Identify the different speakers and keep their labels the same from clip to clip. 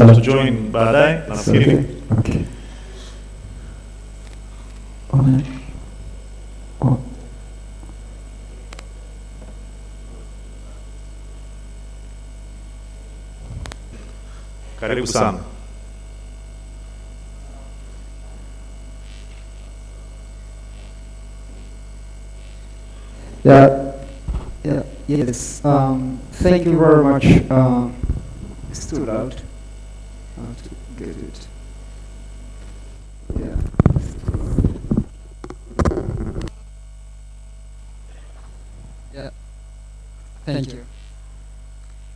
Speaker 1: atatujoin baadaye nafikiri.
Speaker 2: Okay.
Speaker 1: Karibu sana.
Speaker 3: Yes. Thank you very much. It's too loud. I have to get it. Yeah. Yeah. Thank you.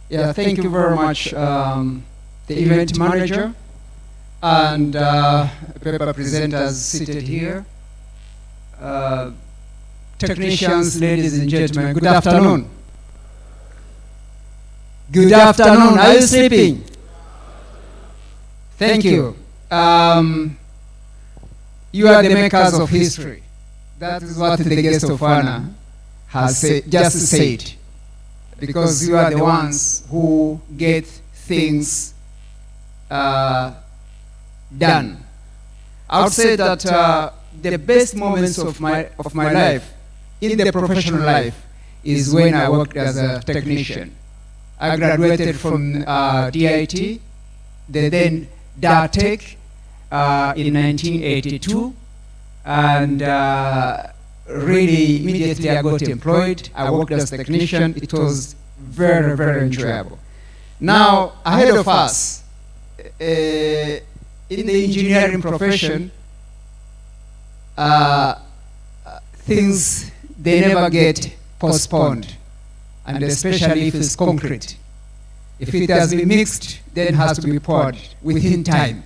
Speaker 3: Yeah. Thank you very much, the event manager and paper presenters seated here. Technicians, ladies and gentlemen, good afternoon. Good afternoon. Are you sleeping? Thank you. You are the makers of history. That is what the guest of honor has just said. Because you are the ones who get things done. I would say that the best moments of my life, in the professional life, is when I worked as a technician. I graduated from DIT, then DATEC in 1982, and really immediately I got employed. I worked as a technician. It was very, very enjoyable. Now, ahead of us, in the engineering profession, things, they never get postponed, and especially if it's concrete. If it has been mixed, then it has to be poured within time.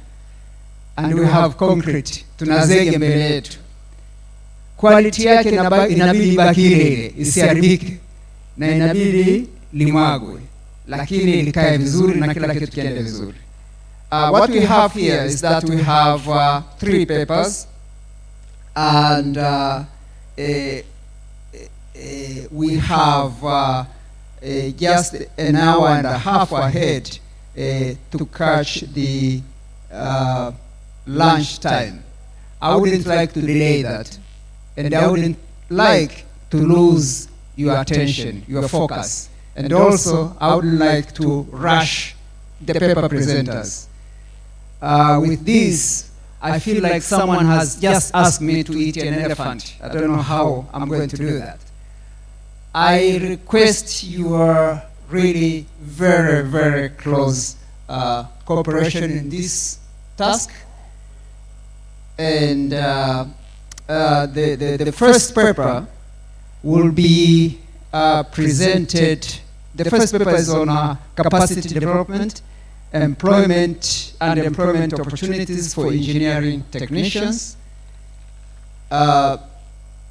Speaker 3: And we have concrete, tunazege mbele yetu. Quality yake inabidi ibaki ile, isiharibike, na inabidi limwagwe, lakini likae vizuri na kila kitu kiende vizuri. What we have here is that we have 3 papers, and we have just an hour and a half ahead to catch the lunch time. I wouldn't like to delay that, and I wouldn't like to lose your attention, your focus, and also I wouldn't like to rush the paper presenters. With this, I feel like someone has just asked me to eat an elephant. I don't know how I'm going to do that. I request your really very, very close cooperation in this task. And the first paper will be presented. The first paper is on capacity development, employment and employment opportunities for engineering technicians.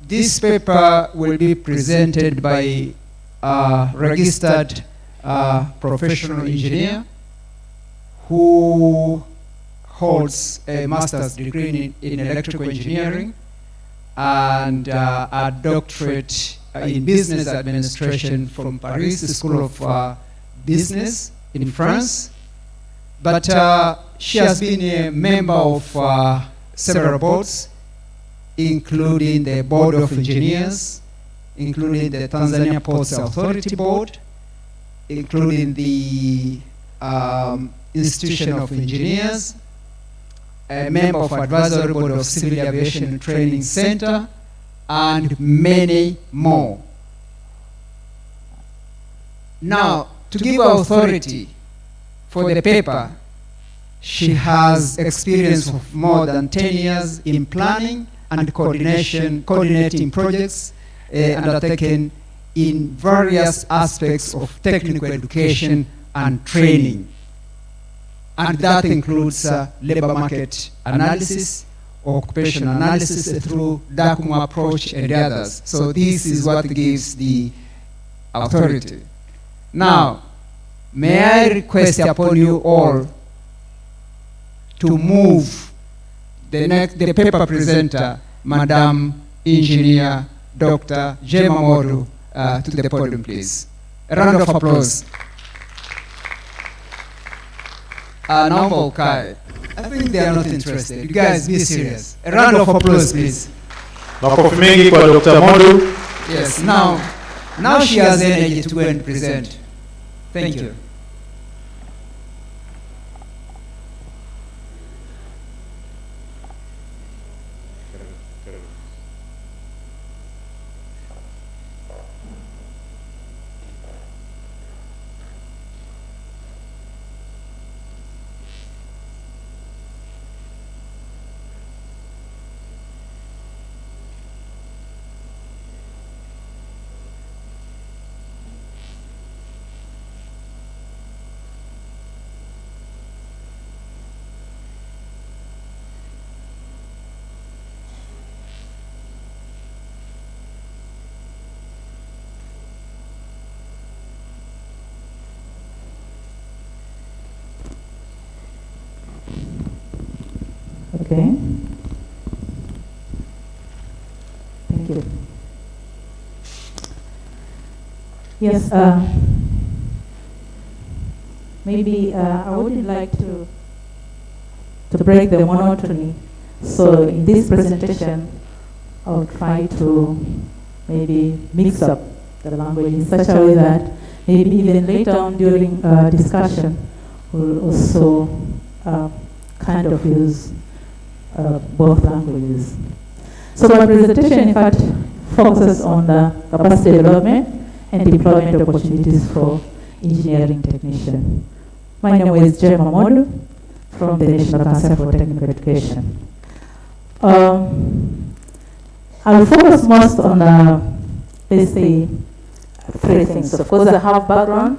Speaker 3: This paper will be presented by a registered professional engineer who holds a master's degree in electrical engineering and a doctorate in business administration from Paris School of Business in France. But she has been a member of several boards, including the Board of Engineers, including the Tanzania Ports Authority Board, including the Institution of Engineers, a member of Advisory Board of Civil Aviation Training Center, and many more. Now, to give authority for the paper, she has experience of more than 10 years in planning and coordinating projects undertaken in various aspects of technical education and training. And that includes labor market analysis, occupational analysis through DACUM approach and others. So this is what gives the authority. Now, may I request upon you all to move the paper presenter, Madam Engineer Dr. Jema Moru, to the podium, please. A round of applause. naomba ukae. I think they are not interested. You guys be serious. A round of applause, please.
Speaker 1: Makofi mengi kwa Dr. Modu.
Speaker 3: Yes, now she has energy to go and present. Thank you.
Speaker 2: Okay. Thank you. Yes, maybe I would like to break the monotony. So in this presentation, I'll try to maybe mix up the language in such a way that maybe even later on during discussion, we'll also kind of use both languages. So my presentation, in fact, focuses on the capacity development and employment opportunities for engineering technicians. My name is Jay Mamodu from the National Council for Technical Education. I will focus most on, let's say, three things. Of course, I have background,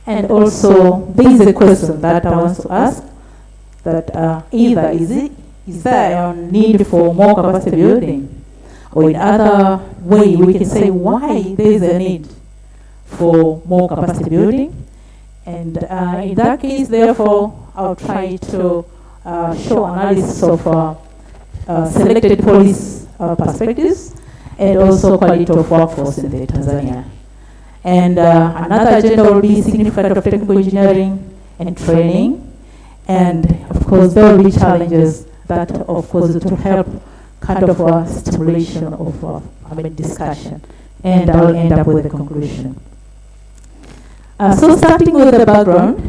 Speaker 2: and also there is a question that I want to ask, that either is there a need for more capacity building, or in other way we can say why there is a need for more capacity building. And in that case, therefore, I'll try to show analysis of selected policy perspectives and also quality of workforce in the Tanzania. And another agenda will be significance of technical engineering and training. And of course, there will be challenges that, of course, to help kind of a stimulation of discussion. And I'll end up with a conclusion. So starting with the background,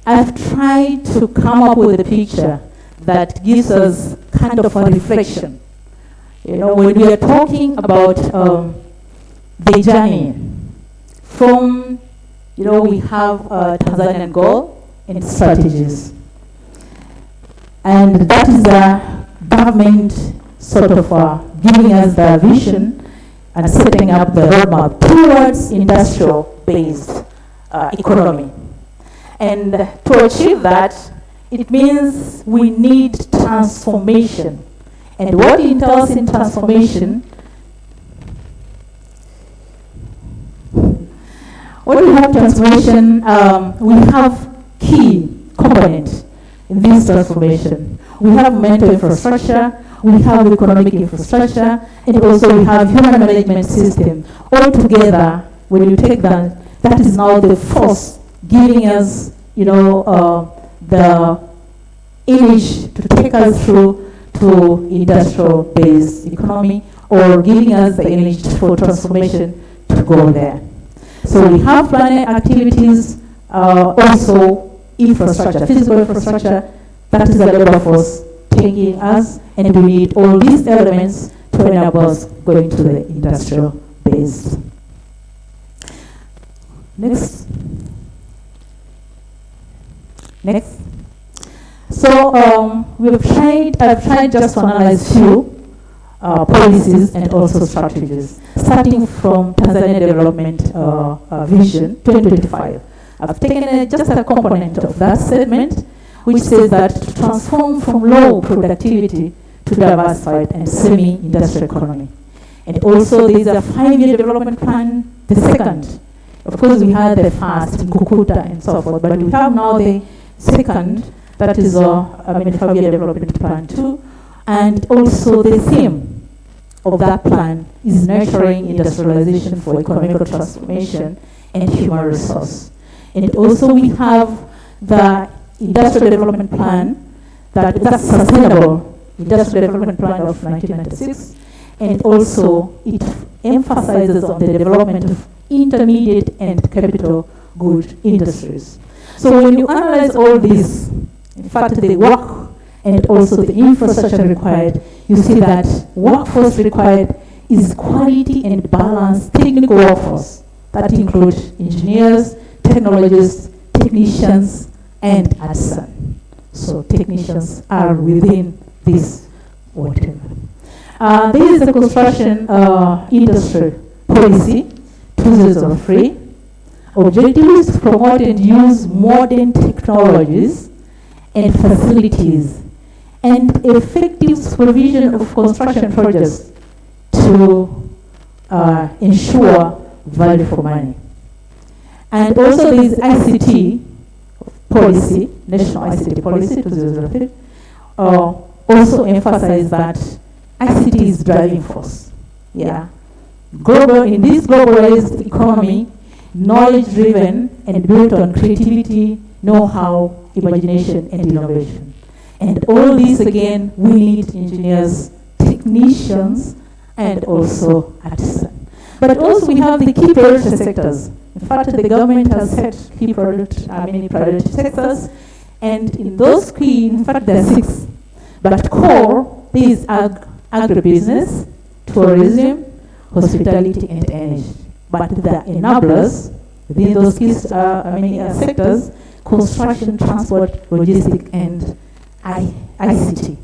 Speaker 2: I've tried to come up with a picture that gives us kind of a reflection. You know, when we are talking about the journey from, you know, we have a Tanzanian goal and strategies. And that is the government sort of giving us the vision and setting up the roadmap towards industrial-based economy. And to achieve that, it means we need transformation. And what entails in transformation, when we have transformation, we have key components in this transformation. We have mental infrastructure, we have economic infrastructure, and also we have human management system. All together, when you take that, that is now the force giving us, you know, the image to take us through to industrial-based economy, or giving us the image for transformation to go there. So we have planning activities, also infrastructure, physical infrastructure, that is the labor force taking us, and we need all these elements to enable us going to the industrial base. Next. So I've tried just to analyze few policies and also strategies, starting from Tanzania Development Vision 2025. I've taken just a component of that statement, which says that to transform from low productivity to diversified and semi-industrial economy. And also there is a 5-year development plan, the second. Of course, we had the first in Kukuta and so forth, but we have now the second, that is a 5-year development plan too. And also the theme of that plan is nurturing industrialization for economic transformation and human resource. And also we have the industrial development plan, that's sustainable industrial development plan of 1996, and also it emphasizes on the development of intermediate and capital good industries. So when you analyze all these, in fact the work and also the infrastructure required, you see that workforce required is quality and balanced technical workforce that includes engineers, technologists, technicians, and artisans. So technicians are within this whatever. This is the construction industry policy 2003. Objective is to promote and use modern technologies and facilities and effective supervision of construction projects to ensure value for money. And also there is ICT policy, National ICT Policy 2003, also emphasize that ICT is driving force. Yeah. In this globalized economy, knowledge-driven and built on creativity, know-how, imagination, and innovation. And all this, again, we need engineers, technicians, and also artisans. But also we have the key priority sectors. In fact, the government has set key priority sectors, and in those key, in fact, there are 6. But core, there is agribusiness, tourism, hospitality, and energy. But the enablers within those key sectors, construction, transport, logistics, and ICT.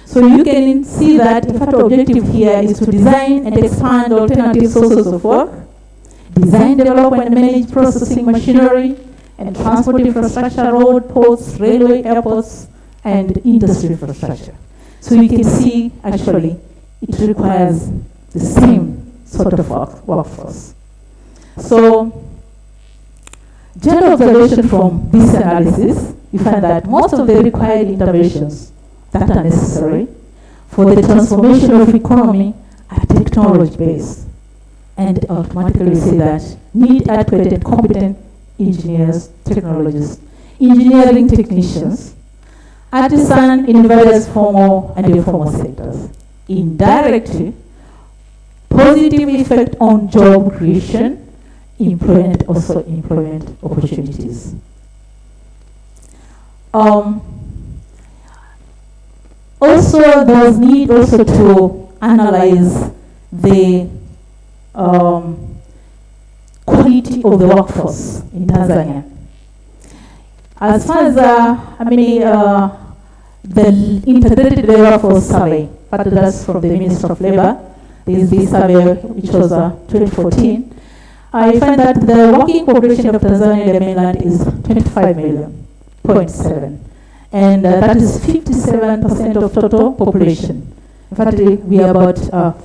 Speaker 2: So you can see that in fact the objective here is to design and expand alternative sources of work, design, develop, and manage processing machinery and transport infrastructure, road, ports, railway, airports, and industry infrastructure. So you can see actually it requires the same sort of workforce. So general observation from this analysis, you find that most of the required interventions that are necessary for the transformation of economy are technology-based, and automatically say that need adequate and competent engineers, technologists, engineering technicians, artisan in various formal and informal sectors. Indirectly, positive effect on job creation, employment, also employment opportunities. Also, there was need also to analyze the quality of the workforce in Tanzania. As far as the integrated labor force survey, but that's from the Ministry of Labor, there is this survey which was 2014. I find that the working population of Tanzania in the mainland is 25 million, 0.7. And that is 57% of total population. In fact, we are about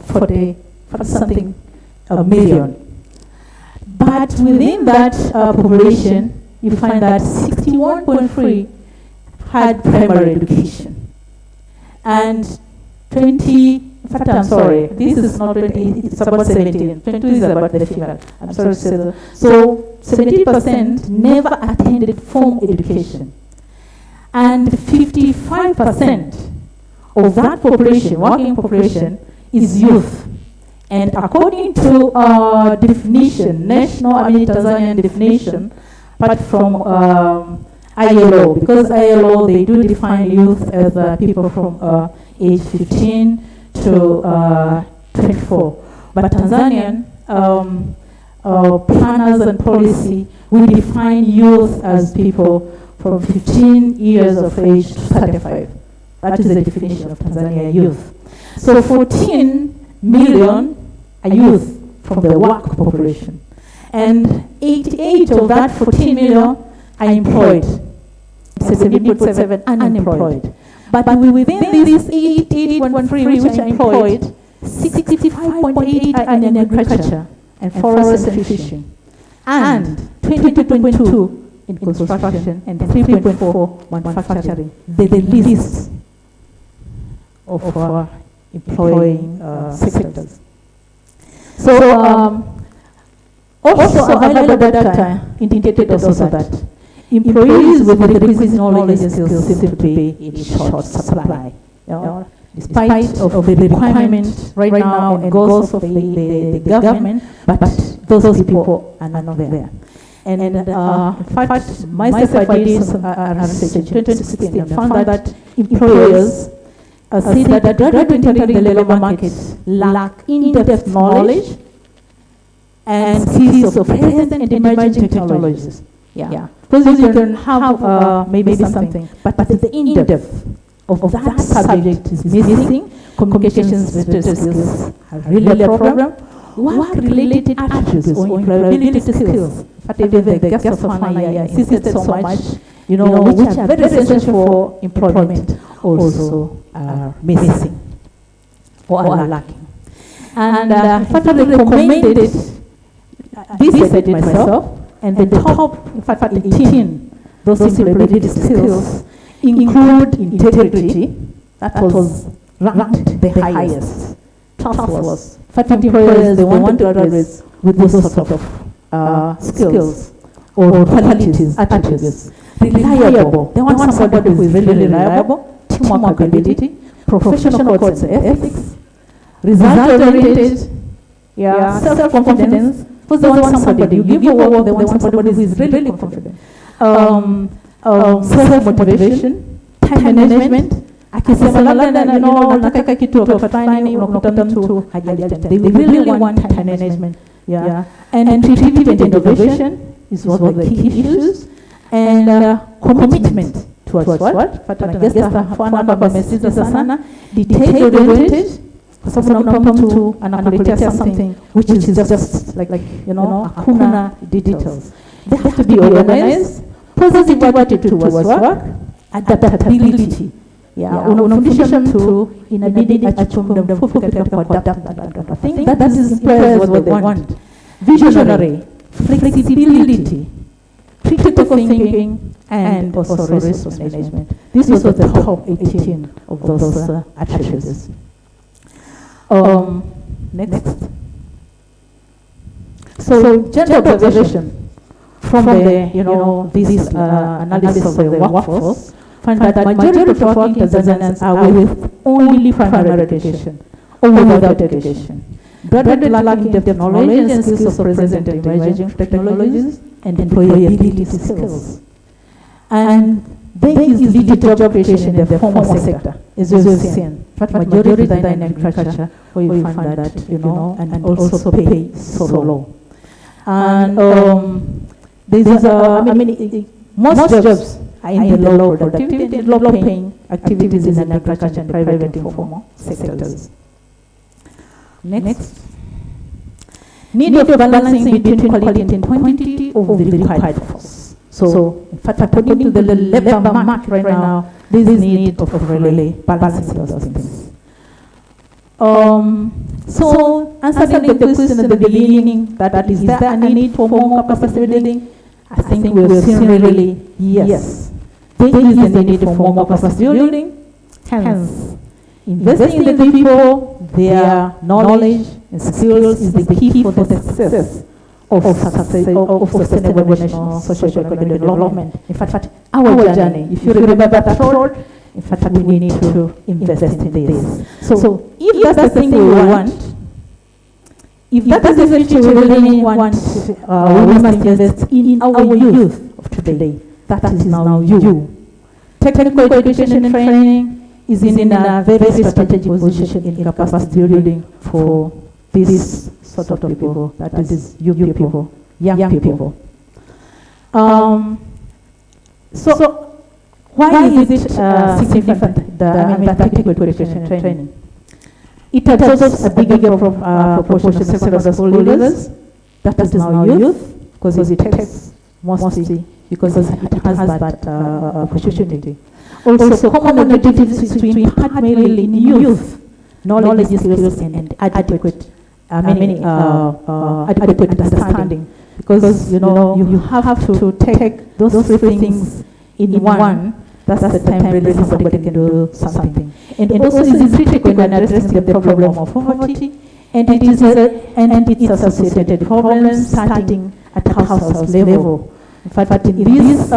Speaker 2: 40 something million. But within that population, you find that 61.3 had primary education. And 20, in fact, I'm sorry, this is not 20, it's about 17. 22 is about the female. I'm sorry to say that. So 70% never attended formal education. And 55% of that population, working population, is youth. And according to definition, Tanzanian definition, apart from ILO, because ILO, they do define youth as people from age 15 to 24. But Tanzanian planners and policy, we define youth as people from 15 years of age to 35. That is the definition of Tanzania youth. So 14 million are youth from the work population. And 88 of that 14 million are employed. 17.7 unemployed. But within this 88.3 which are employed, 65.8 are in agriculture and forest and fishing. And 22.2 in construction and 3.4 manufacturing. The list of employing sectors. So Also, available data indicated also that employees with the requisite knowledge and skills seem to be in short supply. Despite of the requirement right now and goals of the government, but those people are not there. And in fact, myself, I did some research in 2016 and found that employers see that graduates entering the labor market lack in-depth knowledge and skills of present and emerging technologies. Because you can have maybe something, but the in-depth of that subject is missing. Communications skills are really a problem. Work-related attributes or employability skills, even the guest of honor insisted so much, which are very essential for employment, also are missing or are lacking. And in fact, I recommended this I did myself, and the top, in fact, 18, those employability skills include integrity, that was ranked the highest. Trustworthiness. Fact employers, they want graduates with those sort of skills or qualities, attributes. Reliable. They want somebody who is really reliable, teamwork ability, professional codes and ethics, result-oriented, self-confidence. Because they want somebody, you give your work, they want somebody who is really confident. Self-motivation, time management. Akisema labda nataka kitu fulani unakuta mtu hajalitenda. They really want time management. And creativity and innovation is one of the key issues. And commitment towards what? Fatana hapa pamesisitiza sana detail oriented. Kwa sababu unampa mtu anakuletea something which is just like hakuna details. They have to be organized, positive attitude towards work, adaptability. Unamfundisha mtu inabidi achukue muda mfupi katika kuadapt. I think that is employers what they want. Visionary, flexibility, critical thinking, and also resource management. These are the top 18 of those attributes. Next. So gender observation from the this analysis of the workforce find that majority of working Tanzanians are with only primary education or without education. Graduate lacking depth knowledge and skills of present and emerging technologies and employability skills. And there is little job creation in the formal sector, as you've seen. But majority are in agriculture, where you find that, and also pay so low. And most jobs are in the low productivity and low paying activities in agriculture and private and informal sectors. Next. Need of balancing between quality and quantity of the required force. So, in fact, according to the labor market right now, there is need of really balancing those things. So, answering the question at the beginning, that is there a need for more capacity building? I think we have seen really, yes. There is a need for more capacity building. Hence, investing in the people, their knowledge and skills is the key for the success of sustainable national socio-economic development. In fact, our journey, if you remember that road, in fact, we need to invest in this. So if that's the thing we want, if that is the future we really want, we must invest in our youth of today. That is now you. Technical education and training is in a very strategic position in capacity building for this sort of people, that is young people. So why is it significant, the technical education and training? It absorbs a bigger proportion of secondary school leavers, that is now youth, because it takes mostly, because it has that opportunity. Also, common objectives to impart mainly in youth knowledge, skills, and adequate understanding. Because you have to take those three things in one. That's the time really somebody can do something. And also, it is critical in addressing the problem of poverty and its associated problems starting at household level. In fact, in this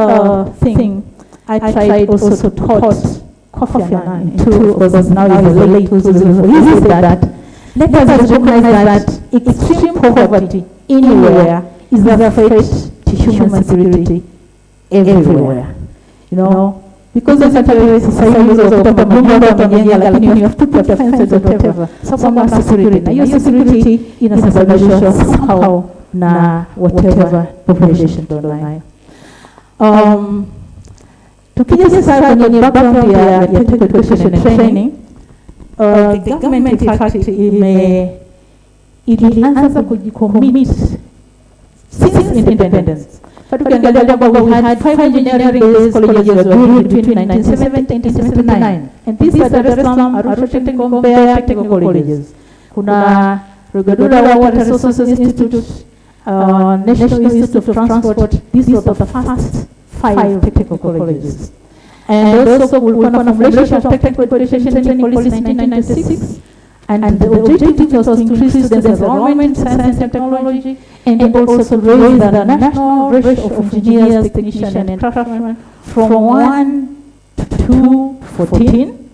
Speaker 2: thing, I tried also to quote Kofi Annan into, because now he's late, he said that, let us recognize that extreme poverty anywhere is a threat to human security everywhere. You know, because of such a society lakini you have to put your fences or whatever. Someone has security. Na your security inasababishwa somehow na whatever population tunayo. Tukija sasa kwenye background ya technical education and training, the government in fact ilianza kujicommit since independence. But ukiangalia kwamba we had 5 engineering-based colleges were built between 1970 and 1979. And these are Dar es Salaam, Arusha Technical, Mbeya Technical Colleges. Kuna Rugadura Water Resources Institute, National Institute of Transport. These were the first 5 technical colleges. And also kulikuwa na formulation of technical education training policy in 1996. And the objective was to increase students' enrollment in science and technology, and also to raise the national ratio of engineers, technicians, and craftsmen from 1 to 14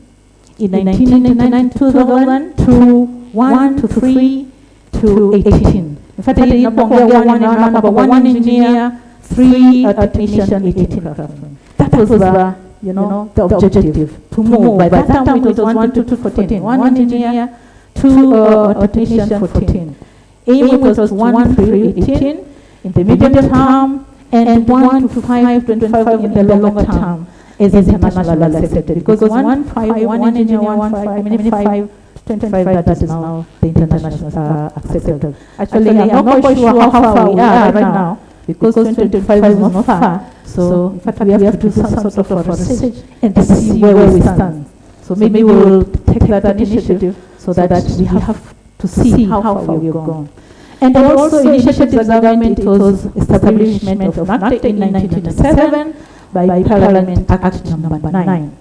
Speaker 2: in 1999 to 2000 to 1 to 3 to 18. In fact, one engineer, 3 technicians, 18 craftsmen. That was the the objective to move. By that time it was 1 to 14. 1 engineer, 2 technicians, 14. Aim was 1 to 18 in the medium term, and 1 to 5, 25 in the longer term as international accepted. Because 1 engineer, 1 5, 25, that is now the international accepted. Actually, I'm not quite sure how far we are right now, because 2025 is not far. So, in fact, we have to do some sort of research and to see where we stand. So maybe we will take that initiative so that we have to see how far we have gone. And also initiated the government, it was establishment of NACTE in 1997 by Parliament Act number 9.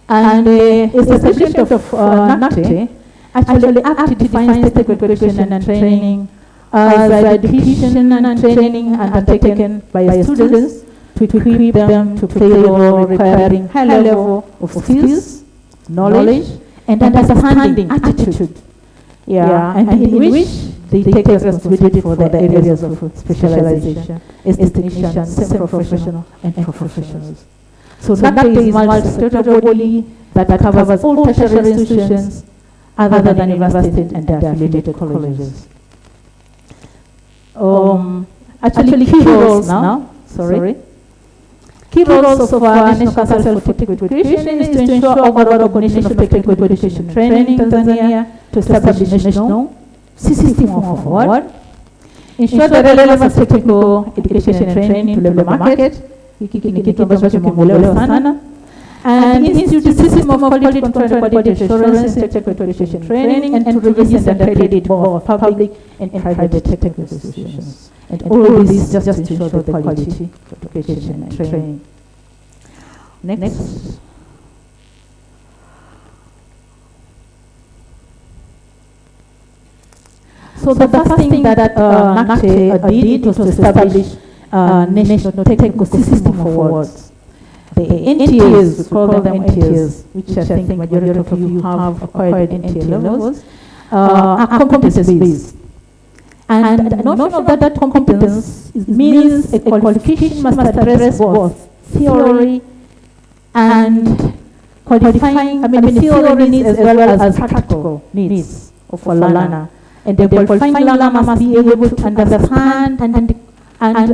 Speaker 2: And establishment of NACTE actually Act defines technical education and training as education and training undertaken by students to equip them to play a role requiring high level of skills, knowledge, and understanding, attitude. And in which they take responsibility for the areas of specialization as technicians, semi-professional, and professionals. So NACTE is multi-sectoral body that covers all tertiary institutions other than universities and their affiliated colleges. Actually, key roles now. Key roles of National Council for Technical Education is to ensure overall coordination of technical education training in Tanzania, to establish national system of award, ensure the relevance of technical education and training to labor market, and institute a system of quality control and quality assurance in technical education training, and to release and accredit both public and private technical institutions. And all this just to ensure the quality of education and training. Next. So the first thing that NACTE did was to establish national technical system of awards. The NTAs, we call them NTAs, which I think majority of you have acquired NTA levels, are competence-based. And the notion of that competence means a qualification must address both theory and qualifying, theory needs as well as practical needs of a learner. And the qualifying learner must be able to understand and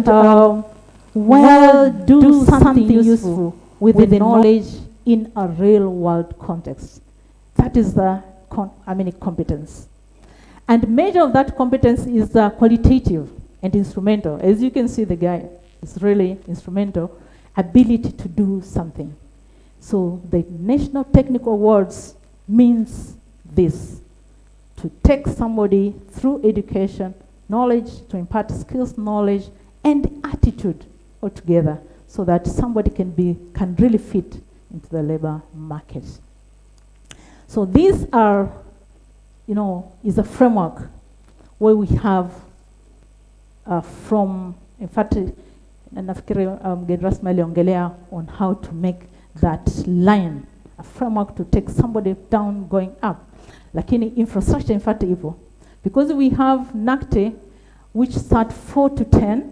Speaker 2: do something useful with the knowledge in a real world context. That is the competence. And measure of that competence is qualitative and instrumental. As you can see, the guy is really instrumental, ability to do something. So the National Technical Awards means this, to take somebody through education, knowledge, to impart skills, knowledge, and attitude altogether, so that somebody can really fit into the labor market. So these are is a framework where we have from, in fact, nafikiri mgeni rasmi aliongelea on how to make that line, a framework to take somebody down going up. Lakini infrastructure in fact ipo. Because we have NACTE, which start 4 to 10,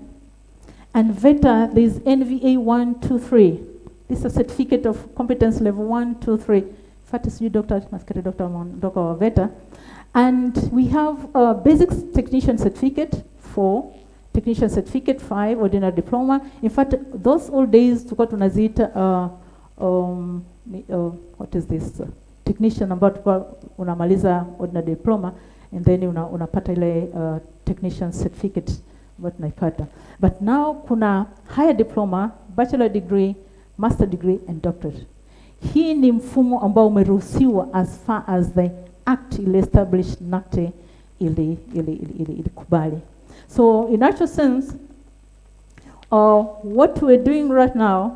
Speaker 2: and VETA, there's NVA 1, 2, 3. This is a certificate of competence level 1, 2, 3. In fact, it's you, Dr. VETA. And we have a basic technician certificate 4, technician certificate 5, ordinary diploma. In fact, those old days tuko tunaziita what is this? Technician about unamaliza ordinary diploma and then unapata ile technician certificate what naipata. But now kuna higher diploma, bachelor degree, master degree and doctorate. Hii ni mfumo ambao umeruhusiwa as far as the act ili established NACTE ili kubali. So in actual sense, what we're doing right now,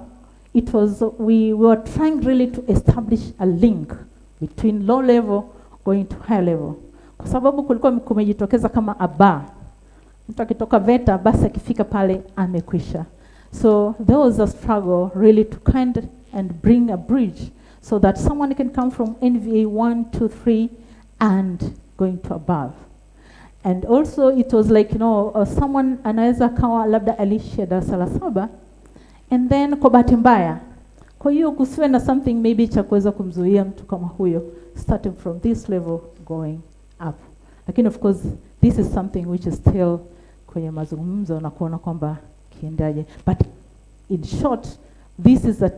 Speaker 2: it was we were trying really to establish a link between low level going to high level. Kwa sababu kulikuwa kumejitokeza kama a bar. Mtu akitoka VETA basi akifika pale amekwisha. So there was a struggle really to kind and bring a bridge so that someone can come from NVA 1, 2, 3 and going to above. And also it was like, someone anaweza kawa labda alishia darasa la 7 and then kwa bahati mbaya. Kwa hiyo kusiwe na something maybe cha kuweza kumzuia mtu kama huyo starting from this level going up. Lakini of course this is something which is still kwenye mazungumzo na kuona kwamba kiendaje. But in short, this is a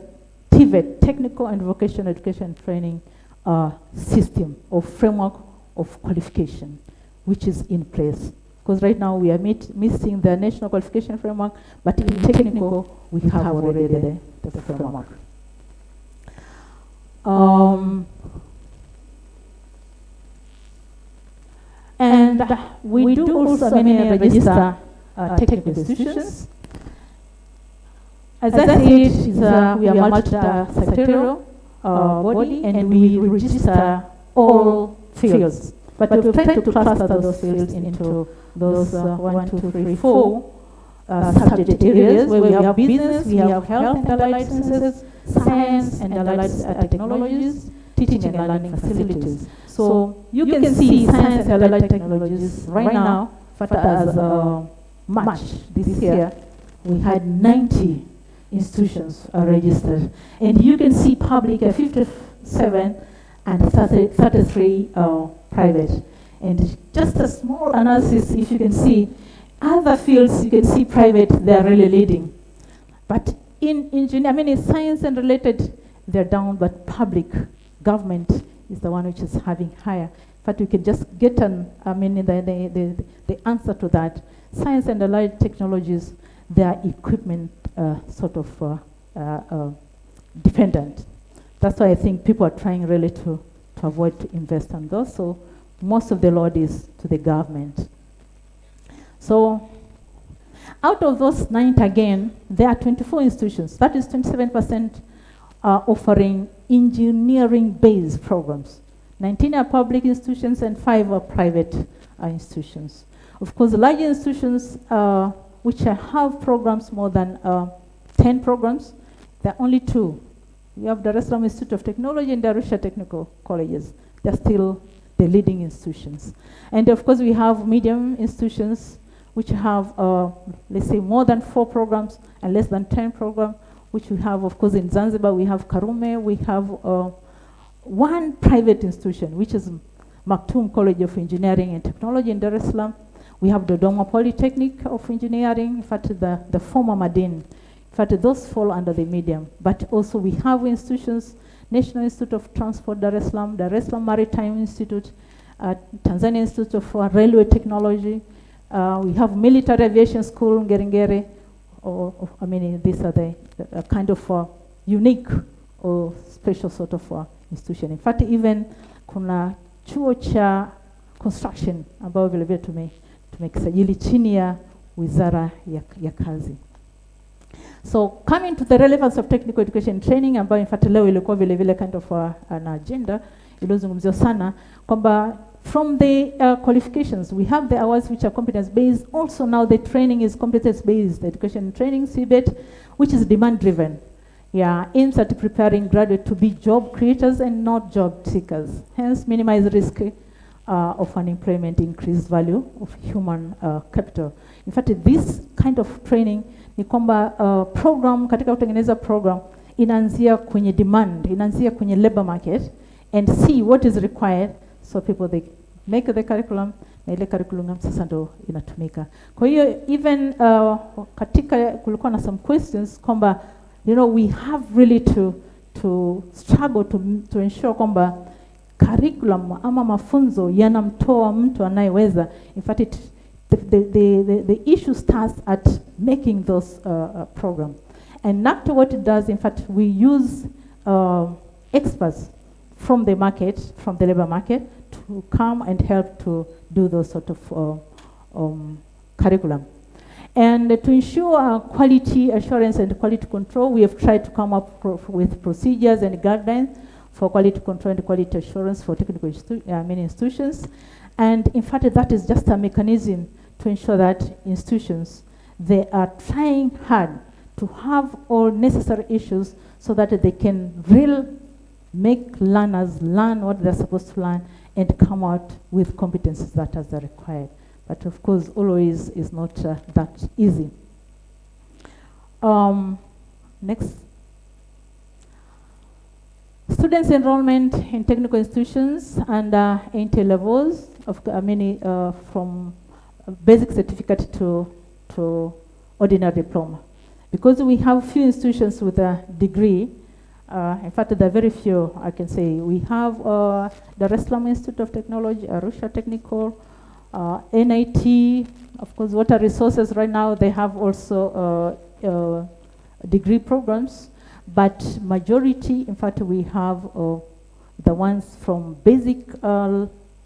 Speaker 2: TVET, Technical and Vocational Education Training system or framework of qualification, which is in place. Because right now we are missing the national qualification framework, but in technical we have already the framework. And we do also register technical institutions. As I said, we are multi-sectorial body and we register all fields. But we've tried to cluster those fields into those 1, 2, 3, 4 subject areas where we have business, we have health and allied sciences, science and allied technologies, teaching and learning facilities. So you can see science and allied technologies right now, as March this year, we had 90 institutions are registered. And you can see public 57 and 33 private. And just a small analysis, if you can see, other fields you can see private, they're really leading. But in engineering, in science and related, they're down, but public, government is the one which is having higher. But we can just get the answer to that. Science and allied technologies, their equipment sort of dependent. That's why I think people are trying really to avoid to invest in those. So most of the load is to the government. So out of those 90 again, there are 24 institutions. That is 27% offering engineering-based programs. 19 are public institutions and 5 are private institutions. Of course, large institutions which have programs more than 10 programs, there are only 2. We have Dar es Salaam Institute of Technology and Arusha Technical Colleges. They're still the leading institutions. And of course, we have medium institutions which have, let's say, more than 4 programs and less than 10 programs, which we have, of course, in Zanzibar. We have Karume. We have 1 private institution, which is Maktoum College of Engineering and Technology in Dar es Salaam. We have Dodoma Polytechnic of Engineering, in fact, the former Madin. In fact, those fall under the medium. But also we have institutions, National Institute of Transport, Dar es Salaam Maritime Institute, Tanzania Institute of Railway Technology. We have Military Aviation School, Ngerengere. These are the kind of unique or special sort of institution. In fact, even kuna chuo cha construction ambao vile vile tumekisajili chini ya Wizara ya Kazi. So coming to the relevance of technical education training, ambayo in fact leo ilikuwa vile vile kind of an agenda iliyozungumziwa sana kwamba From the qualifications, we have the awards which are competence-based. Also now the training is competence-based, education and training, CBET, which is demand-driven. Yeah, aims at preparing graduates to be job creators and not job seekers. Hence, minimize risk of unemployment, increased value of human capital. In fact, this kind of training ni kwamba program, katika kutengeneza program, inaanzia kwenye demand, inaanzia kwenye labor market, and see what is required, so people they make the curriculum, na ile curriculum sasa ndo inatumika. Kwa hiyo even katika kulikuwa na some questions kwamba we have really to struggle to ensure kwamba curriculum ama mafunzo yanamtoa mtu anayeweza. In fact, the issue starts at making those programs. And after what it does, in fact, we use experts from the market, from the labor market, to come and help to do those sort of curriculum. And to ensure quality assurance and quality control, we have tried to come up with procedures and guidelines for quality control and quality assurance for technical institutions. And in fact, that is just a mechanism to ensure that institutions, they are trying hard to have all necessary issues so that they can really make learners learn what they're supposed to learn and come out with competencies that are required. But of course, always is not that easy. Next. Students' enrollment in technical institutions and entry levels of from basic certificate to ordinary diploma. Because we have few institutions with a degree, in fact, there are very few, I can say. We have the SALAAM Institute of Technology, Arusha Technical, NIT, of course, water resources right now, they have also degree programs, but majority, in fact, we have the ones from basic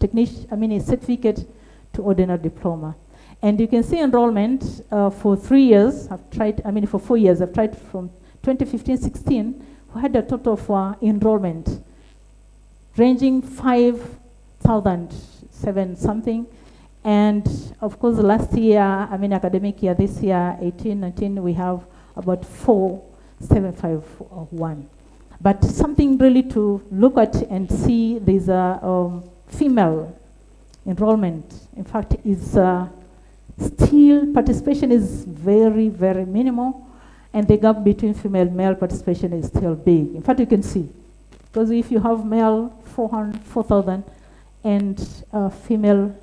Speaker 2: certificate to ordinary diploma. And you can see enrollment for 3 years, for 4 years, I've tried from 2015-16, we had a total of enrollment ranging 5,007 something. And of course, last year, academic year, this year, 18-19, we have about 4,751. But something really to look at and see, there's a female enrollment. In fact, is still participation is very, very minimal, and the gap between female male participation is still big. In fact, you can see, because if you have male 4,000 and female,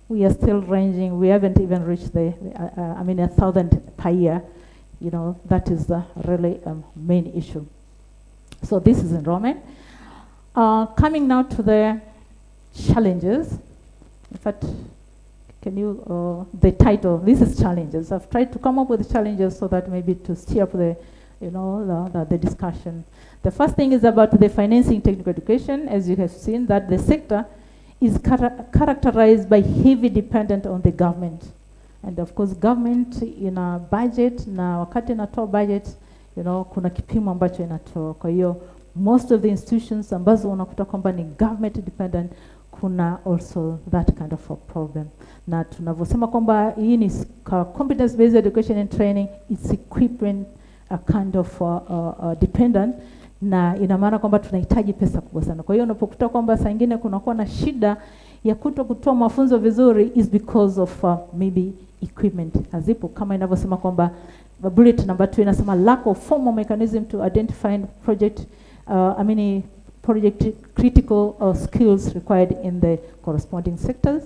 Speaker 2: we are still ranging. We haven't even reached the 1,000 per year. That is the really main issue. So this is enrollment. Coming now to the challenges. In fact, can you, the title, this is challenges. I've tried to come up with challenges so that maybe to steer up the, the discussion. The first thing is about the financing technical education. As you have seen, that the sector is characterized by heavy dependence on the government. And of course, government in a budget, na wakati inatoa budget, kuna kipimo ambacho inatoa. Kwa hiyo, most of the institutions ambazo unakuta kwamba ni government dependent, kuna also that kind of a problem. Na tunavyosema kwamba hii ni competence based education and training, it's equipment a kind of dependent, na ina maana kwamba tunahitaji pesa kubwa sana. Kwa hiyo unapokuta kwamba saa nyingine kunakuwa na shida ya kutoa mafunzo vizuri is because of maybe equipment hazipo, kama inavyosema kwamba bullet number 2 inasema lack of formal mechanism to identify project critical skills required in the corresponding sectors.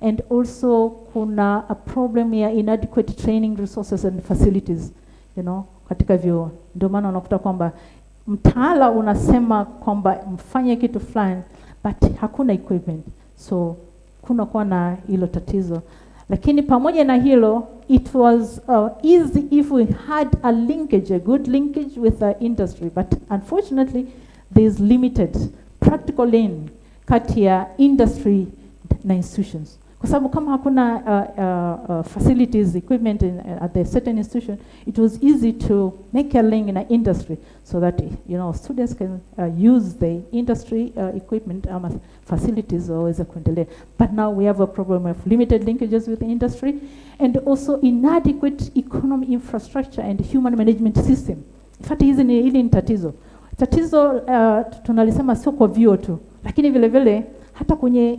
Speaker 2: And also kuna a problem ya inadequate training resources and facilities, katika vyuo. Ndio maana unakuta kwamba mtaala unasema kwamba mfanye kitu fulani, but hakuna equipment. So kuna kuwa na hilo tatizo. Lakini pamoja na hilo, it was easy if we had a linkage, a good linkage with the industry. But unfortunately, there is limited practical link kati ya industry na institutions. Kwa sababu kama hakuna facilities, equipment at the certain institution, it was easy to make a link in an industry so that students can use the industry equipment facilities waweze kuendelea. But now we have a problem of limited linkages with the industry and also inadequate economic infrastructure and human management system. In fact, hili ni tatizo. Tatizo tunalisema sio kwa vyuo tu, lakini vile vile hata kwenye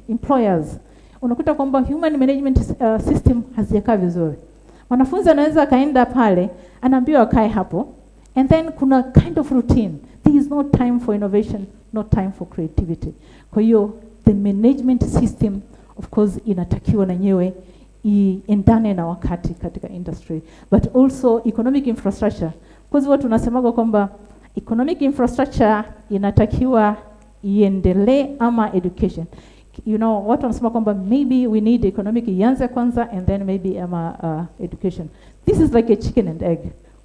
Speaker 2: employers. Unakuta kwamba human management system hazijakaa vizuri. Mwanafunzi anaweza kaenda pale, anaambiwa akae hapo, and then kuna kind of routine. There is no time for innovation, no time for creativity. Kwa hiyo the management system of course inatakiwa na nyewe iendane na wakati katika industry, but also economic infrastructure. Kwa sababu tunasemaga kwamba economic infrastructure inatakiwa iendelee ama education. Watu wanasema kwamba maybe we need economic ianze kwanza and then maybe education. This is like a chicken and egg.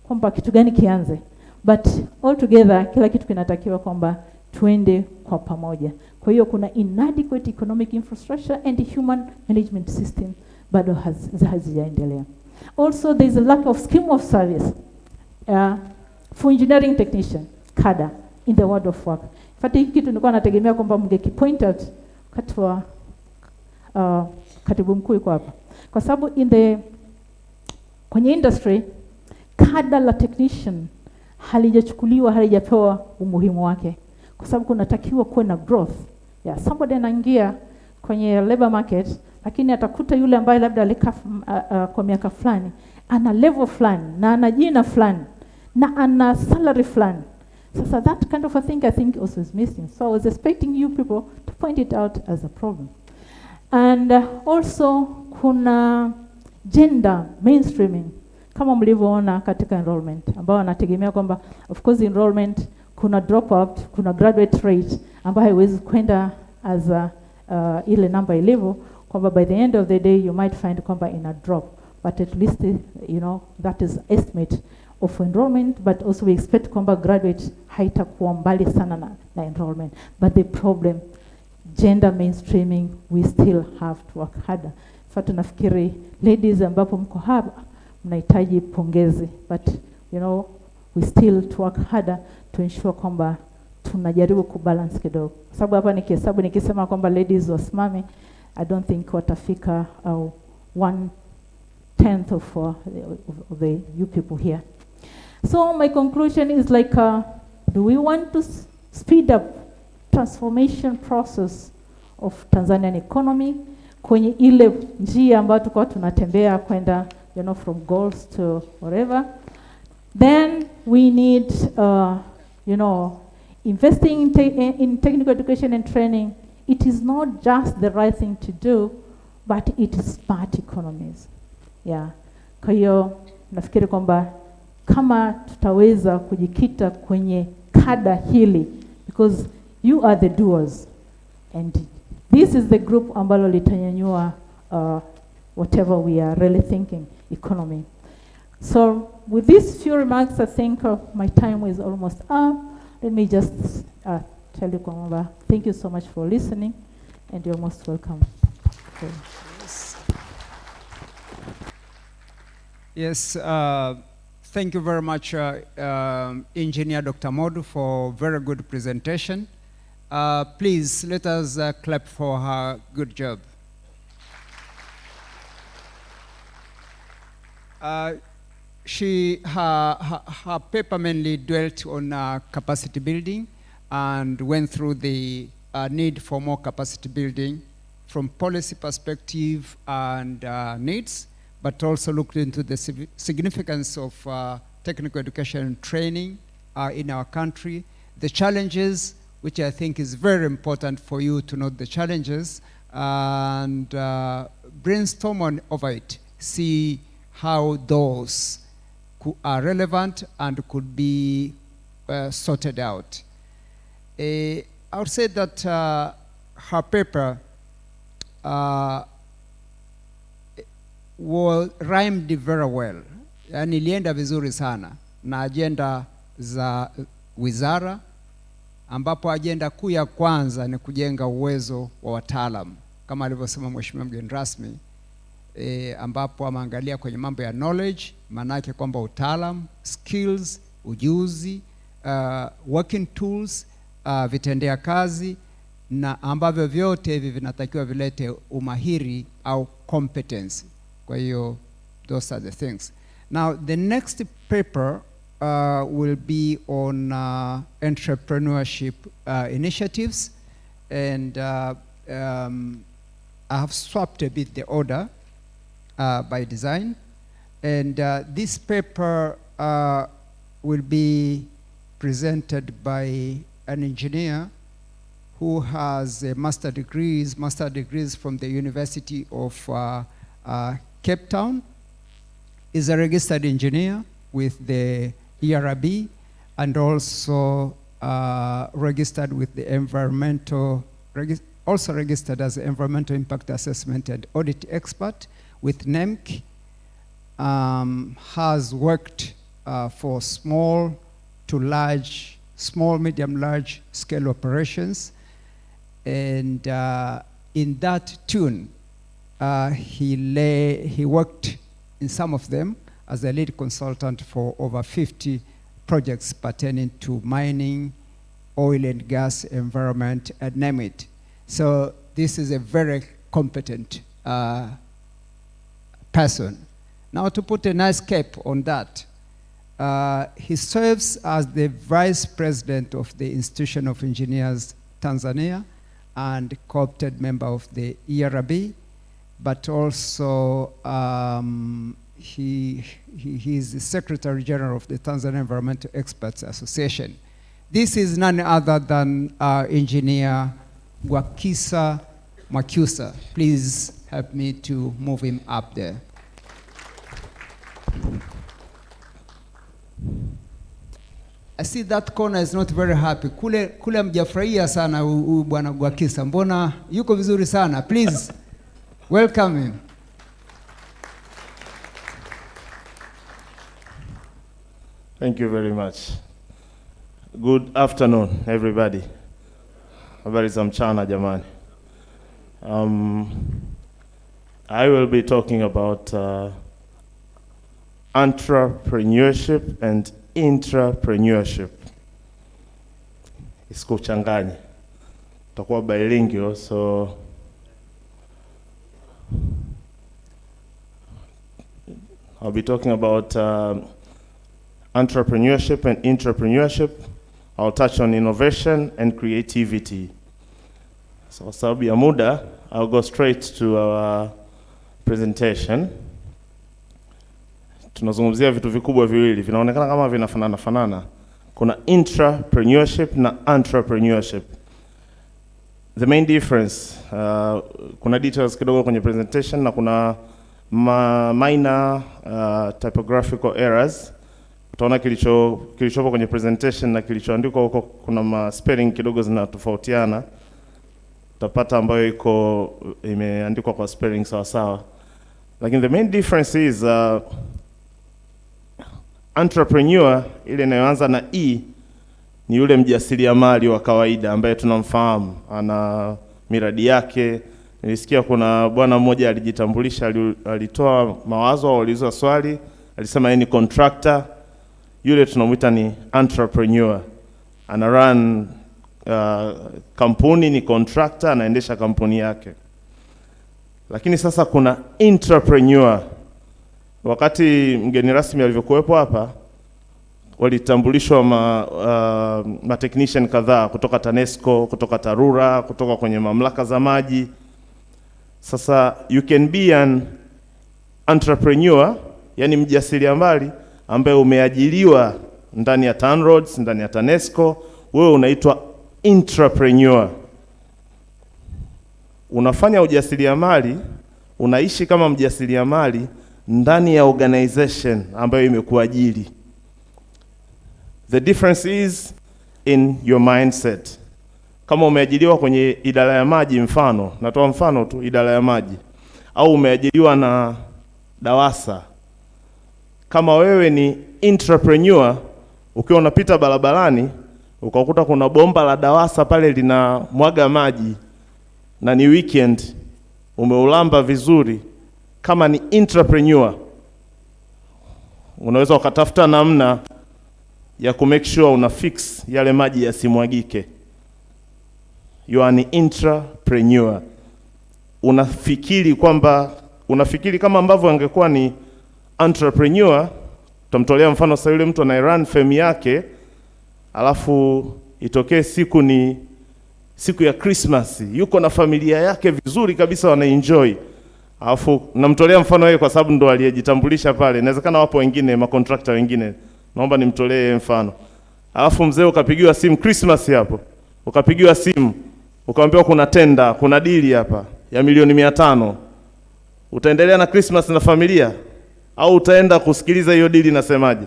Speaker 2: Kwamba kitu gani kianze? But all together kila kitu kinatakiwa kwamba tuende kwa pamoja. Kwa hiyo kuna inadequate economic infrastructure and human management system bado hazijaendelea. Also there is a lack of scheme of service for engineering technician, cadre in the world of work. Fati hiki kitu nilikuwa nategemea kwamba mngekipoint out katwa katibu mkuu yuko hapa. Kwa sababu kwenye industry cadre la technician halijapewa umuhimu wake. Kwa sababu kunatakiwa kuwe na growth. Somebody anaingia kwenye labor market lakini atakuta yule ambaye labda alikaa kwa miaka fulani ana level fulani na ana jina fulani na ana salary fulani. So that kind of a thing I think also is missing. So I was expecting you people to point it out as a problem. And also kuna gender mainstreaming kama mlivyoona katika enrollment ambao anategemea kwamba of course enrollment kuna drop out, kuna graduate rate ambayo haiwezi kwenda as ile number ilivyo kwamba by the end of the day you might find kwamba in a drop, but at least that is estimate of enrollment, but also we expect kwamba graduate haitakuwa mbali sana na enrollment. But the problem, gender mainstreaming, we still have to work harder. Fatu nafikiri ladies ambapo mko hapa mnahitaji pongezi, but we still to work harder to ensure kwamba tunajaribu kubalance kidogo. Sababu hapa nikisema kwamba ladies wasimame, I don't think watafika 1/10 of the you people here. So my conclusion is like, do we want to speed up transformation process of Tanzanian economy kwenye ile njia ambayo tulikuwa tunatembea kwenda from goals to whatever? Then we need investing in technical education and training. It is not just the right thing to do, but it is smart economies. Kwa hiyo nafikiri kwamba kama tutaweza kujikita kwenye kada hili, because you are the doers and this is the group ambalo litanyanyua whatever we are really thinking economy. So with these few remarks, I think my time is almost up. Let me just tell you kwamba thank you so much for listening and you're most welcome.
Speaker 3: Yes, thank you very much, Engineer Dr. Modu, for very good presentation. Please let us clap for her good job. Her paper mainly dwelt on capacity building and went through the need for more capacity building from policy perspective and needs, but also looked into the significance of technical education and training in our country, the challenges, which I think is very important for you to note the challenges, and brainstorm over it, see how those are relevant and could be sorted out. I would say that her paper rhymed very well. Yani ilienda vizuri sana na agenda za wizara, ambapo agenda kuu ya kwanza ni kujenga uwezo wa wataalamu kama alivyosema mheshimiwa mgeni rasmi, ambapo ameangalia kwenye mambo ya knowledge, maana yake kwamba utaalamu, skills, ujuzi, working tools, vitendea kazi, na ambavyo vyote hivi vinatakiwa vilete umahiri au competence. Kwa hiyo those are the things. Now the next paper will be on entrepreneurship initiatives, and I have swapped a bit the order by design, and this paper will be presented by an engineer who has master degrees from the University of Cape Town, is a registered engineer with the ERB, and also registered with the also registered as an environmental impact assessment and audit expert with NEMC. Has worked for small to large, small, medium, large scale operations, and in that tune, he worked in some of them as a lead consultant for over 50 projects pertaining to mining, oil and gas, environment, and name it. So this is a very competent person. Now, to put a nice cap on that, he serves as the Vice President of the Institution of Engineers Tanzania and co-opted member of the ERB, but also he is the Secretary General of the Tanzania Environmental Experts Association. This is none other than Engineer Gwakisa Mwakyusa. Please help me to move him up there. I see that corner is not very happy. Kule mjafurahia sana huyu bwana Gwakisa. Mbona yuko vizuri sana. Please welcome him.
Speaker 1: Thank you very much. Good afternoon, everybody. Habari za mchana jamani. I will be talking about entrepreneurship and intrapreneurship. Isikuchanganye. Tutakuwa bilingual, so I'll be talking about entrepreneurship and intrapreneurship. I'll touch on innovation and creativity. So sababu ya muda, I'll go straight to our presentation. Tunazungumzia vitu vikubwa viwili, vinaonekana kama vinafanana. Kuna intrapreneurship na entrepreneurship. The main difference, kuna details kidogo kwenye presentation na kuna minor typographical errors. Utaona kilichopo kwenye presentation na kilichoandikwa huko kuna spelling kidogo zinatofautiana. Utapata ambayo imeandikwa kwa spelling sawa sawa. Lakini the main difference is entrepreneur ile inayoanza na E ni yule mjasiriamali wa kawaida ambaye tunamfahamu, ana miradi yake. Nilisikia kuna bwana mmoja alijitambulisha, alitoa mawazo au aliuliza swali, alisema yeye ni contractor. Yule tunamuita ni entrepreneur. Ana run kampuni, ni contractor, anaendesha kampuni yake. Lakini sasa kuna intrapreneur. Wakati mgeni rasmi alivyokuwepo hapa, walitambulishwa ma technician kadhaa kutoka TANESCO, kutoka TARURA, kutoka kwenye mamlaka za maji. Sasa you can be an entrepreneur, yani mjasiriamali ambaye umeajiriwa ndani ya TANROADS, ndani ya TANESCO, wewe unaitwa intrapreneur. Unafanya ujasiriamali, unaishi kama mjasiriamali ndani ya organization ambayo imekuajiri. The difference is in your mindset. Kama umeajiriwa kwenye idara ya maji, mfano, natoa mfano tu, idara ya maji, au umeajiriwa na DAWASA. Kama wewe ni intrapreneur, ukiwa unapita barabarani ukakuta kuna bomba la DAWASA pale lina mwaga maji na ni weekend, umeulamba vizuri, kama ni entrepreneur, unaweza ukatafuta namna ya ku make sure una fix yale maji yasimwagike. You are an entrepreneur. Unafikiri kama ambavyo angekuwa ni entrepreneur. Tutamtolea mfano sasa, yule mtu anayerun firm yake, alafu itokee siku ni siku ya Christmas, yuko na familia yake vizuri kabisa, wanaenjoy. Alafu namtolea mfano yeye kwa sababu ndo aliyejitambulisha pale. Inawezekana wapo wengine, macontractor wengine, naomba nimtolee mfano. Alafu mzee ukapigiwa simu Christmas hapo, ukapigiwa simu ukaambiwa kuna tenda, kuna deal hapa ya milioni 500. Utaendelea na Christmas na familia au utaenda kusikiliza hiyo deal inasemaje?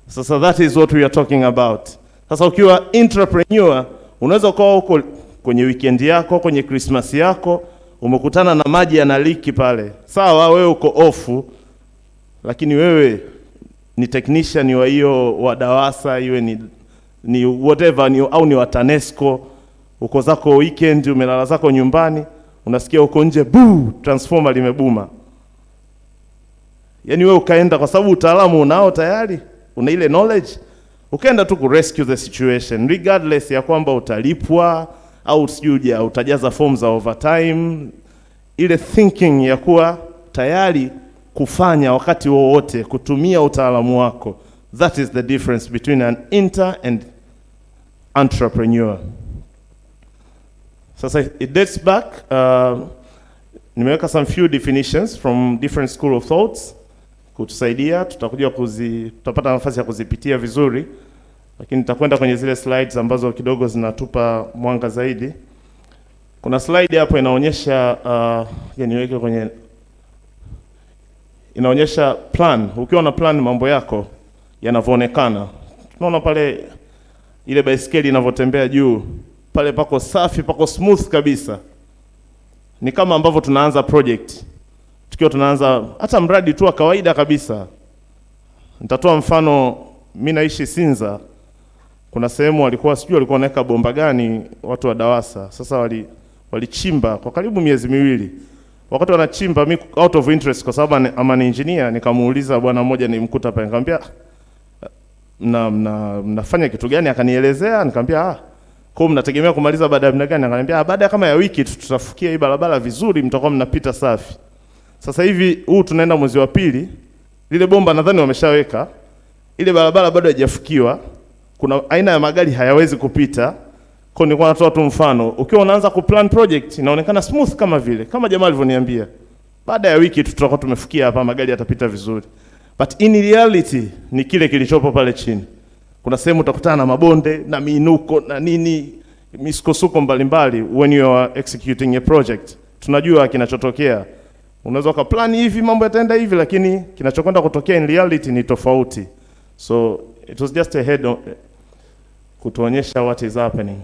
Speaker 1: Sasa that is what we are talking about. Sasa ukiwa entrepreneur, unaweza ukawa huko kwenye weekend yako, kwenye Christmas yako, umekutana na maji yanaliki pale. Sawa, wewe uko off, lakini wewe ni technician wa hiyo wa DAWASA, iwe ni whatever, au ni wa TANESCO. Uko zako weekend, umelala zako nyumbani, unasikia uko nje boo, transformer limebuma. Yaani wewe ukaenda kwa sababu utaalamu unao tayari, una ile knowledge, ukaenda tu ku rescue the situation regardless ya kwamba utalipwa au sijui utajaza form za overtime. Ile thinking ya kuwa tayari kufanya wakati wowote, kutumia utaalamu wako. That is the difference between an and entrepreneur. Sasa it dates back, nimeweka some few definitions from different school of thoughts kutusaidia. Tutapata nafasi ya kuzipitia vizuri, lakini nitakwenda kwenye zile slides ambazo kidogo zinatupa mwanga zaidi. Kuna slide hapo inaonyesha niweke kwenye, inaonyesha plan. Ukiwa na plan, mambo yako yanavyoonekana. Tunaona pale ile baiskeli inavyotembea juu pale, pako safi, pako smooth kabisa. Ni kama ambavyo tunaanza project, tukiwa tunaanza hata mradi tu wa kawaida kabisa. Nitatoa mfano, mimi naishi Sinza. Kuna sehemu walikuwa wanaweka bomba gani watu wa DAWASA. Sasa walichimba kwa karibu miezi miwili. Wakati wanachimba, mimi out of interest kwa sababu I'm an engineer, nikamuuliza bwana mmoja nimkuta pale, nikamwambia mnafanya kitu gani? Akanielezea, nikamwambia kwa mnategemea kumaliza baada ya muda gani? Akaniambia baada ya kama ya wiki tutafukia hii barabara vizuri, mtakuwa mnapita safi. Sasa hivi tunaenda mwezi wa pili, lile bomba nadhani wameshaweka, ile barabara bado haijafukiwa, kuna aina ya magari hayawezi kupita. Kwa nilikuwa natoa tu mfano, ukiwa unaanza ku plan project inaonekana smooth kama jamaa alivyoniambia, baada ya wiki tutakuwa tumefikia hapa, magari yatapita vizuri. But in reality ni kile kilichopo pale chini. Kuna sehemu utakutana na mabonde na miinuko na nini, misukosuko mbalimbali. When you are executing a project, tunajua kinachotokea. Unaweza ka plan hivi mambo yataenda hivi, lakini kinachokwenda kutokea in reality ni tofauti. So it was just a head kutuonyesha what is happening.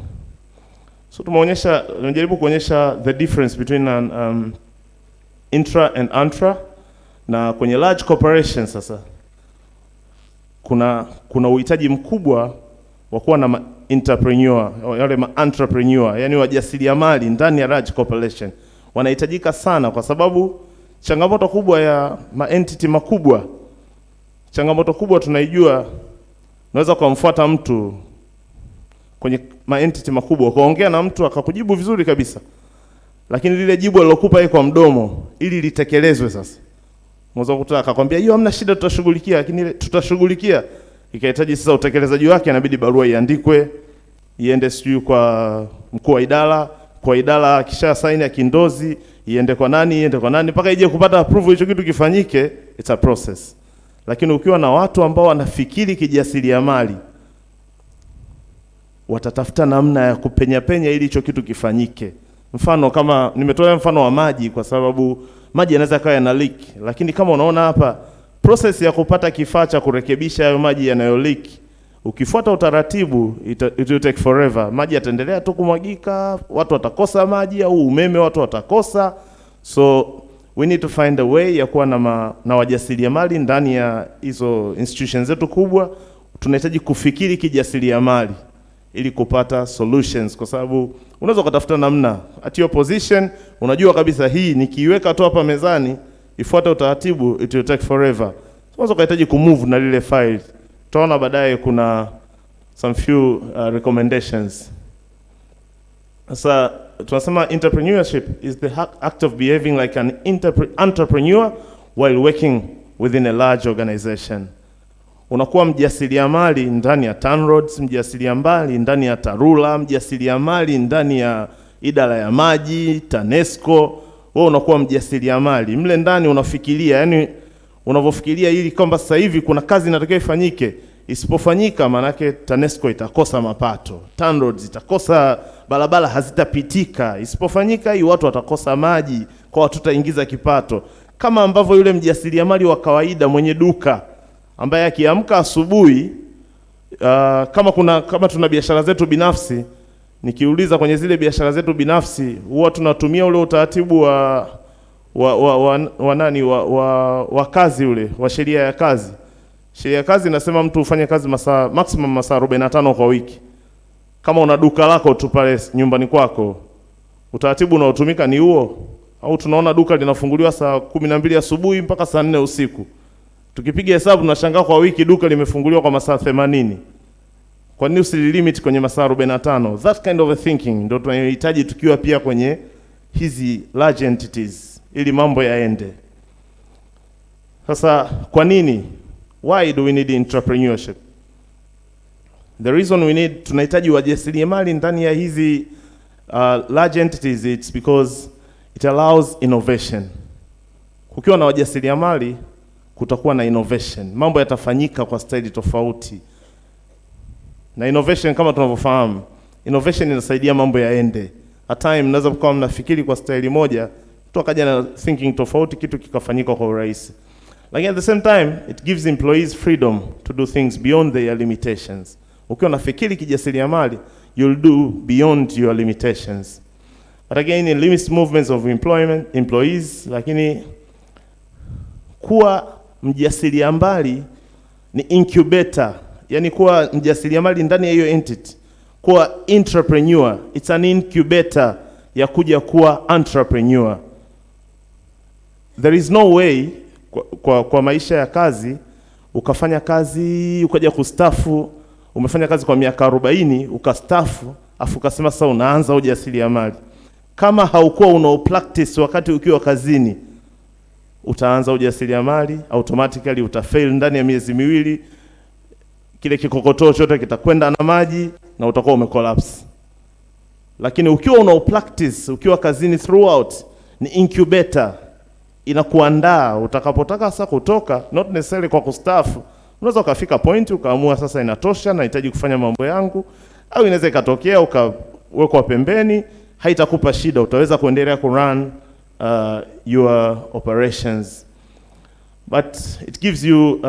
Speaker 1: So tunajaribu kuonyesha the difference between an intra and antra. Na kwenye large corporation sasa kuna uhitaji mkubwa wa kuwa na entrepreneur, wale entrepreneur, yani wajasiriamali ndani ya large corporation. Wanahitajika sana kwa sababu changamoto kubwa ya entity makubwa, changamoto kubwa tunaijua, unaweza kumfuata mtu kwenye entity makubwa, ukaongea na mtu akakujibu vizuri kabisa, lakini lile jibu alilokupa yeye kwa mdomo ili litekelezwe sasa, unaweza kukuta akakwambia hiyo hamna shida, tutashughulikia, lakini ile tutashughulikia ikahitaji sasa utekelezaji wake, inabidi barua iandikwe, iende sijui kwa mkuu wa idara, kwa idara kisha saini ya kindozi, iende kwa nani mpaka ije kupata approval hicho kitu kifanyike. It's a process. Lakini ukiwa na watu ambao wanafikiri kijasiriamali, watatafuta namna ya kupenya ili hicho kitu kifanyike. Mfano kama nimetoa mfano wa maji, kwa sababu maji yanaweza kawa yana leak, lakini kama unaona hapa process ya kupata kifaa cha kurekebisha hayo maji yanayo leak, ukifuata utaratibu it will take forever. Maji yataendelea tu kumwagika, watu watakosa maji, au umeme watu watakosa. So we need to find a way ya kuwa na wajasiriamali ndani ya hizo institutions zetu kubwa. Tunahitaji kufikiri kijasiriamali, ili kupata solutions, kwa sababu unaweza kutafuta namna at your position, unajua kabisa hii nikiiweka tu hapa mezani ifuate utaratibu, it will take forever. Unaweza kuhitaji kumove na lile file. Tutaona baadaye kuna some few recommendations. Sasa tunasema entrepreneurship is the act of behaving like an entrepreneur while working within a large organization. Unakuwa mjasiriamali ndani ya TANROADS, mjasiriamali ndani ya TARURA, mjasiriamali ndani ya idara ya maji, TANESCO. Wewe unakuwa mjasiriamali. Mle ndani unafikiria, yani unavofikiria ili kwamba sasa hivi kuna kazi inatakiwa ifanyike. Isipofanyika manake TANESCO itakosa mapato, TANROADS itakosa, barabara hazitapitika. Isipofanyika hii watu watakosa maji, kwa watu tutaingiza kipato. Kama ambavyo yule mjasiriamali wa kawaida mwenye duka ambaye akiamka asubuhi, kama tuna biashara zetu binafsi, nikiuliza kwenye zile biashara zetu binafsi huwa tunatumia ule utaratibu wa kazi ule wa sheria ya kazi. Sheria ya kazi inasema mtu ufanye kazi maximum masaa 45 kwa wiki. Kama una duka lako tu pale nyumbani kwako, utaratibu unaotumika ni huo? Au tunaona duka linafunguliwa saa 12 asubuhi mpaka saa 4 usiku. Tukipiga hesabu tunashangaa kwa wiki duka limefunguliwa kwa masaa 80. Kwa nini usilimit kwenye masaa 45? That kind of a thinking ndio tunahitaji tukiwa pia kwenye hizi large entities ili mambo yaende. Sasa kwa nini? Why do we need entrepreneurship? The reason tunahitaji wajasiriamali ndani ya hizi large entities, it's because it allows innovation. Kukiwa na wajasiriamali kutakuwa na innovation. Mambo yatafanyika kwa staili tofauti. Na innovation kama tunavyofahamu, innovation inasaidia mambo yaende. At time mnaweza kuwa mnafikiri kwa staili moja, mtu akaja na thinking tofauti, kitu kikafanyika kwa urahisi. Lakini at the same time, it gives employees freedom to do things beyond their limitations. Ukiwa unafikiri kijasiriamali, you'll do beyond your limitations. But again, it limits movements of employees, lakini kuwa mjasiriamali ni incubator. Yani kuwa mjasiriamali ndani ya hiyo entity, kuwa entrepreneur, it's an incubator ya kuja kuwa entrepreneur. There is no way kwa maisha ya kazi ukafanya kazi ukaja kustafu, umefanya kazi kwa miaka 40 ukastafu afu ukasema sasa unaanza ujasiriamali. Kama haukuwa una practice wakati ukiwa kazini, utaanza ujasiriamali automatically utafail ndani ya miezi miwili. Kile kikokotoo chote kitakwenda na maji na utakuwa umecollapse. Lakini ukiwa una practice ukiwa kazini throughout, ni incubator, inakuandaa utakapotaka sasa kutoka, not necessarily kwa kustaafu. Unaweza ukafika point ukaamua sasa inatosha, nahitaji kufanya mambo yangu, au inaweza ikatokea ukawekwa pembeni, haitakupa shida, utaweza kuendelea ku run your operations. But it gives you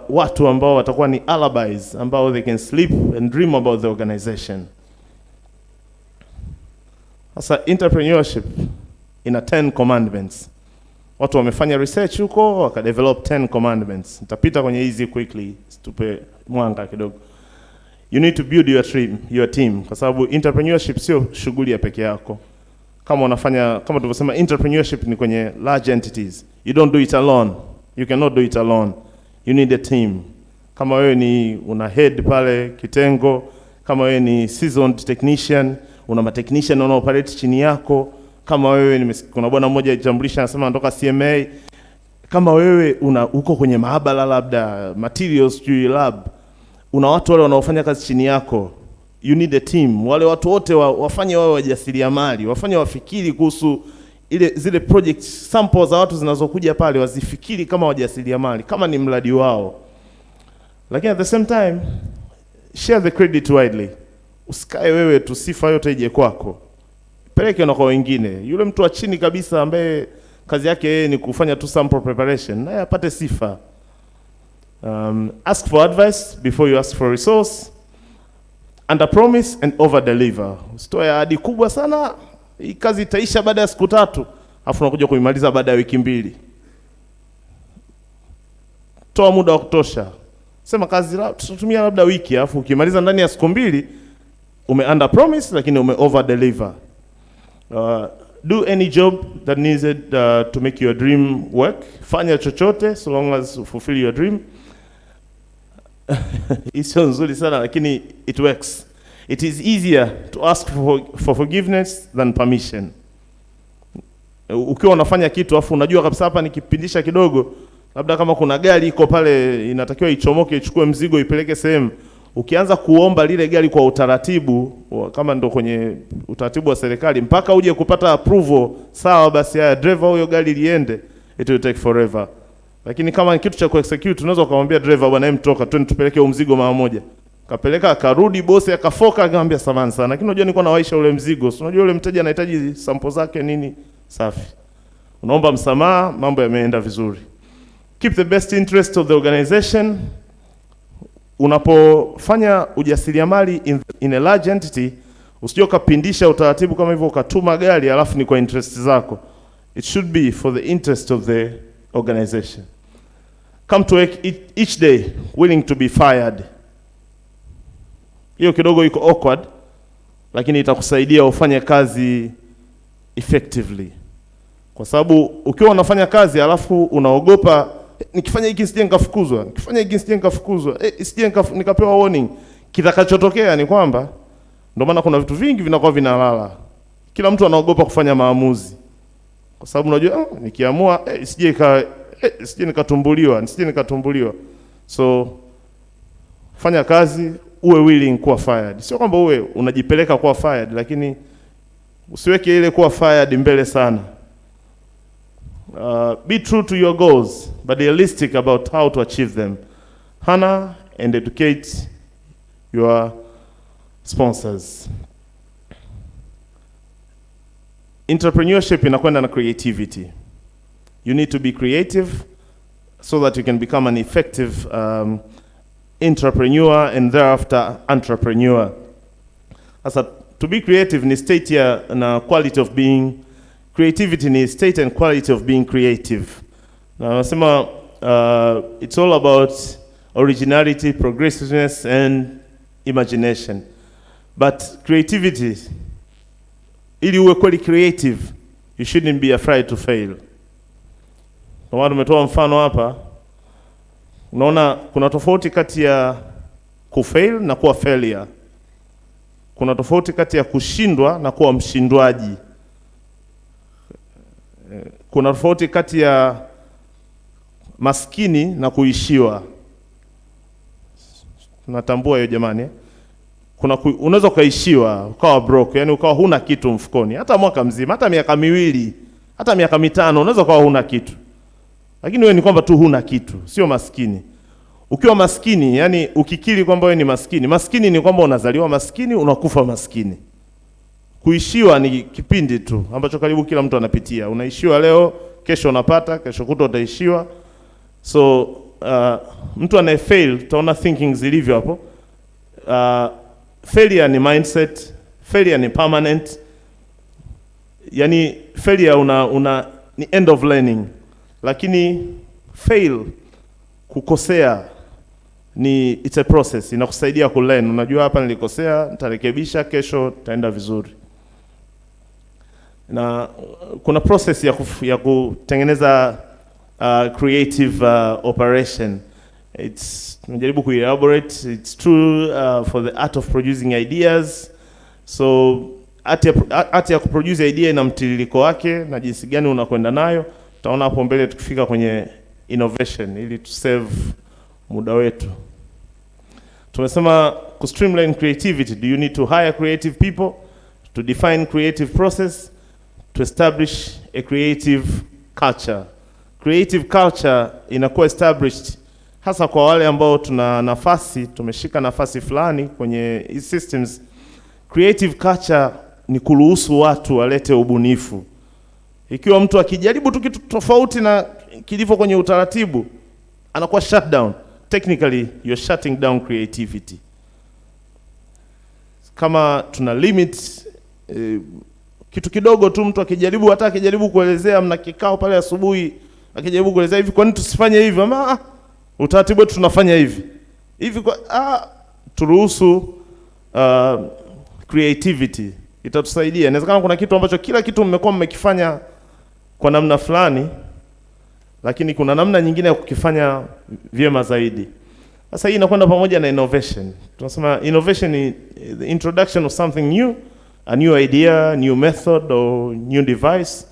Speaker 1: watu ambao watakuwa ni alibis, ambao they can sleep and dream about the organization. Sasa entrepreneurship ina 10 commandments. Watu wamefanya research huko wakadevelop 10 commandments. Nitapita kwenye hizi quickly, tupe mwanga kidogo. You need to build your team, kwa sababu entrepreneurship sio shughuli ya peke yako. Kama tulivyosema, entrepreneurship ni kwenye large entities. You don't do it alone. You cannot do it alone. You need a team. Kama wewe ni una head pale kitengo, kama wewe ni seasoned technician, una ma-technician wana operate chini yako. Kama wewe kuna bwana mmoja jitambulisha anasema anatoka CMA. Kama wewe uko kwenye maabara labda materials lab, una watu wale wanaofanya kazi chini yako. You need a team. Wale watu wote wafanye wao wajasiriamali, wafanye wafikiri kuhusu zile project samples za watu zinazokuja pale, wazifikiri kama wajasiriamali, kama ni mradi wao. Lakini at the same time, share the credit widely. Usikae wewe tu sifa yote ije kwako. Peleke na kwa wengine. Yule mtu wa chini kabisa ambaye kazi yake yeye ni kufanya tu sample preparation, naye apate sifa. Ask for advice before you ask for resource. Under promise and over deliver. Usitoe ahadi kubwa sana, hii kazi itaisha baada ya siku 3, afu unakuja kuimaliza baada ya wiki 2. Toa muda wa kutosha. Sema kazi tutatumia labda wiki, afu ukimaliza ndani ya siku 2, ume under promise lakini ume over deliver. Do any job that needed to make your dream work. Fanya chochote so long as you fulfill your dream. Isio nzuri sana lakini it works. It is easier to ask for forgiveness than permission. Ukiwa unafanya kitu afu unajua kabisa hapa nikipindisha kidogo, labda kama kuna gari iko pale inatakiwa ichomoke ichukue mzigo ipeleke sehemu, ukianza kuomba lile gari kwa utaratibu, kama ndo kwenye utaratibu wa serikali, mpaka uje kupata approval, sawa basi haya driver huyo gari liende, it will take forever. Lakini kama ni kitu cha kuexecute, unaweza kumwambia driver, bwana mtoka twende tupeleke mzigo mara moja. Kapeleka akarudi, bosi akafoka akamwambia samahani sana, lakini unajua nilikuwa nawaisha ule mzigo. So unajua ule mteja anahitaji sample zake nini, safi. Unaomba msamaha, mambo yameenda vizuri. Keep the best interest of the organization. Unapofanya ujasiriamali in a large entity, usije ukapindisha utaratibu kama hivyo ukatuma gari alafu ni kwa interest zako. It should be for the interest of the organization. Come to work each day willing to be fired. Hiyo kidogo iko awkward, lakini itakusaidia ufanye kazi effectively. Kwa sababu ukiwa unafanya kazi alafu unaogopa nikifanya hiki sije nikafukuzwa, nikifanya hiki sije nikafukuzwa, sije nikapewa warning, kitakachotokea ni kwamba, ndio maana kuna vitu vingi vinakuwa vinalala. Kila mtu anaogopa kufanya maamuzi. Kwa sababu unajua nikiamua sije nikatumbuliwa. So fanya kazi, uwe willing kuwa fired. Sio kwamba uwe unajipeleka kuwa fired, lakini usiweke ile kuwa fired mbele sana. Be true to your goals, but realistic about how to achieve them. Honor and educate your sponsors. Entrepreneurship inakwenda na creativity. You need to be creative so that you can become an effective entrepreneur and thereafter entrepreneur. To be creative ni state ya na quality of being. Creativity ni state and quality of being creative. Na nasema it's all about originality, progressiveness and imagination. But creativity, ili uwe kweli creative, you shouldn't be afraid to fail. Kwa maana tumetoa mfano hapa, unaona kuna tofauti kati ya kufail na kuwa failure. Kuna tofauti kati ya kushindwa na kuwa mshindwaji. Kuna tofauti kati ya maskini na kuishiwa. Tunatambua hiyo jamani. Unaweza ukaishiwa, ukawa broke, yani ukawa huna kitu mfukoni. Hata mwaka mzima, hata miaka miwili, hata miaka mitano unaweza ukawa huna kitu. Lakini wewe ni kwamba tu huna kitu, sio maskini. Ukiwa maskini, yani ukikiri kwamba wewe ni maskini. Maskini ni kwamba unazaliwa maskini, unakufa maskini. Kuishiwa ni kipindi tu ambacho karibu kila mtu anapitia. Unaishiwa leo, kesho unapata, kesho kutwa utaishiwa. So mtu anaye fail, utaona thinking zilivyo hapo. Failure ni mindset, failure ni permanent. Yani failure ni end of learning. Lakini fail, kukosea, it's a process, inakusaidia kulearn. Unajua hapa nilikosea, nitarekebisha, kesho taenda vizuri. Na kuna process ya kutengeneza creative operation. Najaribu kuelaborate. It's true for the art of producing ideas. So art ya kuproduce idea ina mtiririko wake na jinsi gani unakwenda nayo. Tutaona hapo mbele tukifika kwenye innovation ili to save muda wetu. Tumesema ku streamline creativity. Do you need to hire creative people to define creative process, to establish a creative culture? Creative culture inakuwa established hasa kwa wale ambao tumeshika nafasi fulani kwenye systems. Creative culture ni kuruhusu watu walete ubunifu. Ikiwa mtu akijaribu tu kitu tofauti na kilivyo kwenye utaratibu, anakuwa shut down. Technically, you're shutting down creativity. Kama tuna limit kitu kidogo tu, mtu akijaribu kuelezea, mna kikao pale asubuhi, akijaribu kuelezea hivi, kwa nini tusifanye hivi? Ama utaratibu wetu tunafanya hivi. Hivi turuhusu creativity itatusaidia. Inawezekana kuna kitu ambacho kila kitu mmekuwa mmekifanya kwa namna fulani, lakini kuna namna nyingine ya kukifanya vyema zaidi. Sasa hii inakwenda pamoja na innovation. Tunasema innovation is the introduction of something new, a new idea, new method or new device.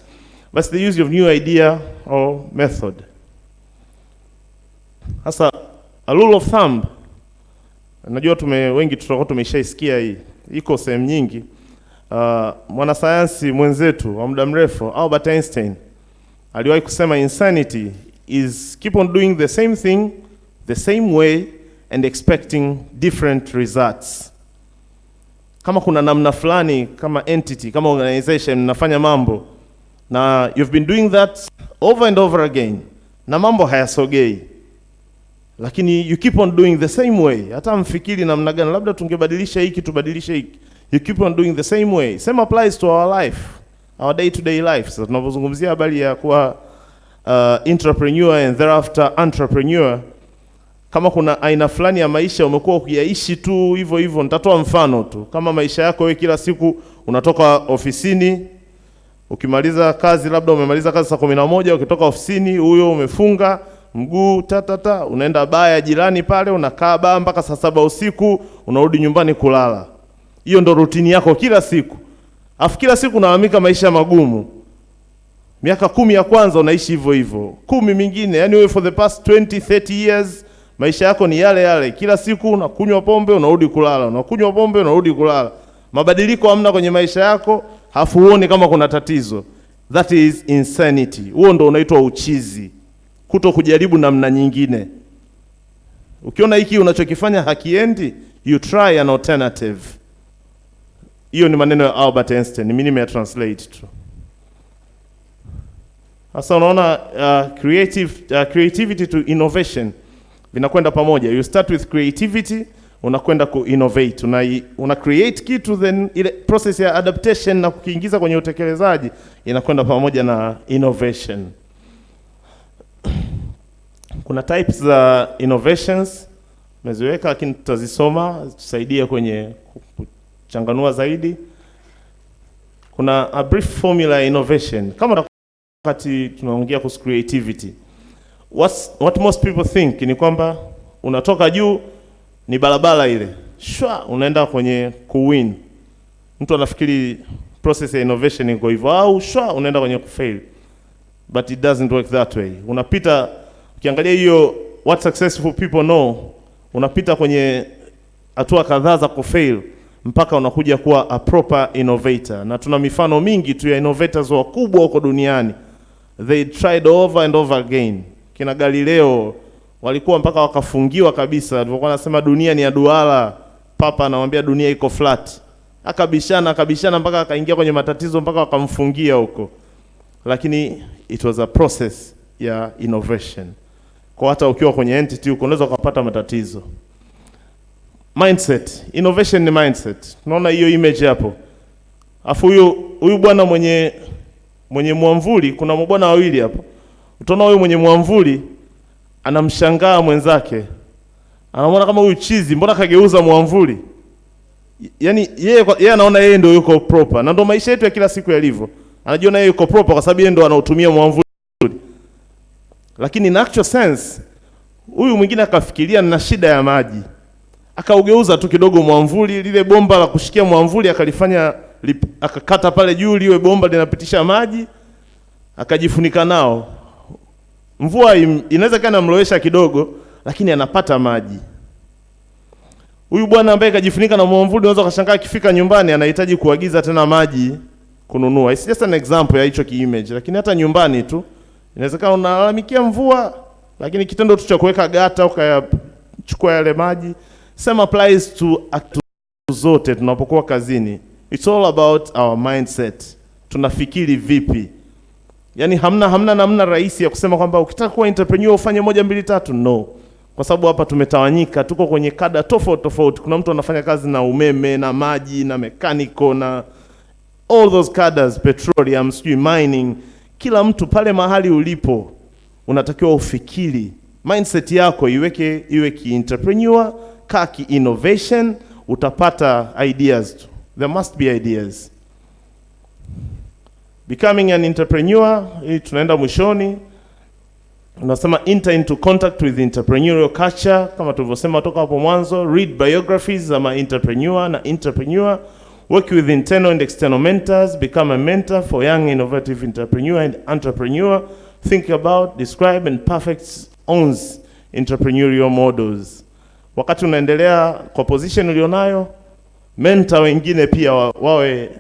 Speaker 1: That's the use of new idea or method. Sasa a rule of thumb, najua wengi tutakuwa tumeshaisikia hii, iko sehemu nyingi. Mwanasayansi mwenzetu wa muda mrefu Albert Einstein aliwahi kusema insanity is keep on doing the same thing the same way and expecting different results. Kama kuna namna fulani, kama entity, kama organization mnafanya mambo na you've been doing that over and over again na mambo hayasogei, lakini you keep on doing the same way, hata mfikiri namna gani labda tungebadilisha hiki tubadilishe hiki, you keep on doing the same way. Same applies to our life, our day-to-day life. So tunapozungumzia habari ya kuwa entrepreneur and thereafter entrepreneur, kama kuna aina fulani ya maisha umekuwa ukiyaishi tu hivyo hivyo. Nitatoa mfano tu, kama maisha yako wewe kila siku unatoka ofisini, ukimaliza kazi, labda umemaliza kazi saa 11, ukitoka ofisini huyo umefunga mguu unaenda baa ya jirani pale, unakaa baa mpaka saa 7 usiku, unarudi nyumbani kulala. Hiyo ndo routine yako kila siku. Afu kila siku unahamika maisha magumu. Miaka 10 ya kwanza unaishi hivyo hivyo. 10 mingine, yani wewe for the past 20-30 years maisha yako ni yale yale. Kila siku unakunywa pombe, unarudi kulala. Unakunywa pombe, unarudi kulala. Mabadiliko hamna kwenye maisha yako, hafu uone kama kuna tatizo. That is insanity. Huo ndo unaitwa uchizi. Kuto kujaribu namna nyingine. Ukiona hiki unachokifanya hakiendi, you try an alternative. Hiyo ni maneno ya Albert Einstein, mimi nimeyatranslate tu. Sasa unaona creativity to innovation vinakwenda pamoja. You start with creativity, unakwenda ku innovate. Una create kitu, then ile process ya adaptation na kukiingiza kwenye utekelezaji inakwenda pamoja na innovation. Kuna types za innovations meziweka, lakini tutazisoma tusaidie kwenye kuchanganua zaidi. Kuna a brief formula ya innovation. Kama wakati tunaongea kuhusu creativity, what most people think ni kwamba unatoka juu, ni barabara ile, shwa unaenda kwenye kuwin. Mtu anafikiri process ya innovation iko hivyo, au shwa unaenda kwenye kufail. But it doesn't work that way. Unapita, ukiangalia hiyo what successful people know, unapita kwenye hatua kadhaa za kufail mpaka unakuja kuwa a proper innovator. Na tuna mifano mingi tu ya innovators wakubwa huko duniani. They tried over and over again. Kina Galileo walikuwa mpaka wakafungiwa kabisa. Walikuwa wanasema dunia ni ya duara. Papa anamwambia dunia iko flat. Akabishana mpaka akaingia kwenye matatizo mpaka wakamfungia huko. Lakini it was a process ya innovation. Kwa hata ukiwa kwenye entity huko unaweza kupata matatizo. Mindset, innovation ni mindset. Unaona hiyo image hapo. Afu huyu bwana mwenye mwamvuli, kuna mabwana wawili hapo. Utaona huyu mwenye mwamvuli anamshangaa mwenzake. Anaona kama huyu chizi mbona kageuza mwamvuli? Yaani yeye anaona yeye ndio yuko proper. Na ndio maisha yetu ya kila siku yalivyo. Anajiona yeye yuko proper kwa sababu yeye ndio anautumia mwamvuli. Lakini in actual sense huyu mwingine akafikiria na shida ya maji. Akaugeuza tu kidogo mwamvuli, lile bomba la kushikia mwamvuli akalifanya akakata pale juu liwe bomba linapitisha maji, akajifunika nao. Mvua inaweza kana mlowesha kidogo, lakini anapata maji. Huyu bwana ambaye kajifunika na mwamvuli unaweza kushangaa akifika nyumbani anahitaji kuagiza tena maji kununua. It's just an example ya hicho ki-image, lakini hata nyumbani tu inawezekana unalalamikia mvua, lakini kitendo tu cha kuweka gata ukayachukua yale maji. Same applies to zote tunapokuwa kazini. It's all about our mindset. Tunafikiri vipi? Yaani hamna namna rahisi ya kusema kwamba ukitaka kuwa entrepreneur ufanye 1 2 3. No. Kwa sababu hapa tumetawanyika, tuko kwenye kada tofauti. Kuna mtu anafanya kazi na umeme na maji na mechanical na all those cadres, petroleum, mining. Kila mtu pale mahali ulipo unatakiwa ufikiri. Mindset yako iwe ki-entrepreneur, ki-innovation, utapata ideas tu. There must be ideas. Becoming an entrepreneur, hii tunaenda mwishoni. Unasema enter into contact with entrepreneurial culture, kama tulivyosema toka hapo mwanzo. Read biographies za entrepreneur na entrepreneur. Work with internal and external mentors. Become a mentor for young innovative entrepreneur and entrepreneur. Think about, describe and perfect owns entrepreneurial models. Wakati unaendelea kwa position ulionayo, mentor wengine pia wawe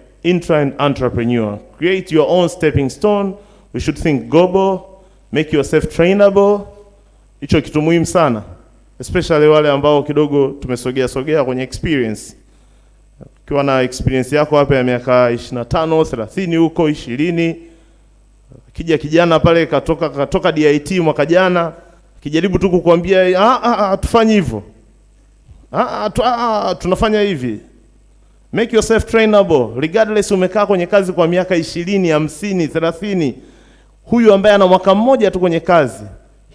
Speaker 1: entrepreneur. Create your own stepping stone. We should think global. Make yourself trainable. Hicho kitu muhimu sana, especially wale ambao kidogo tumesogea kwenye experience. Ukiwa na experience yako hapa ya miaka 25, 30 huko 20, kijana pale katoka DIT mwaka jana, kijaribu tu kukuambia tufanye hivyo. Tunafanya hivi. Make yourself trainable regardless umekaa kwenye kazi kwa miaka 20, 50, 30. Huyu ambaye ana mwaka mmoja tu kwenye kazi,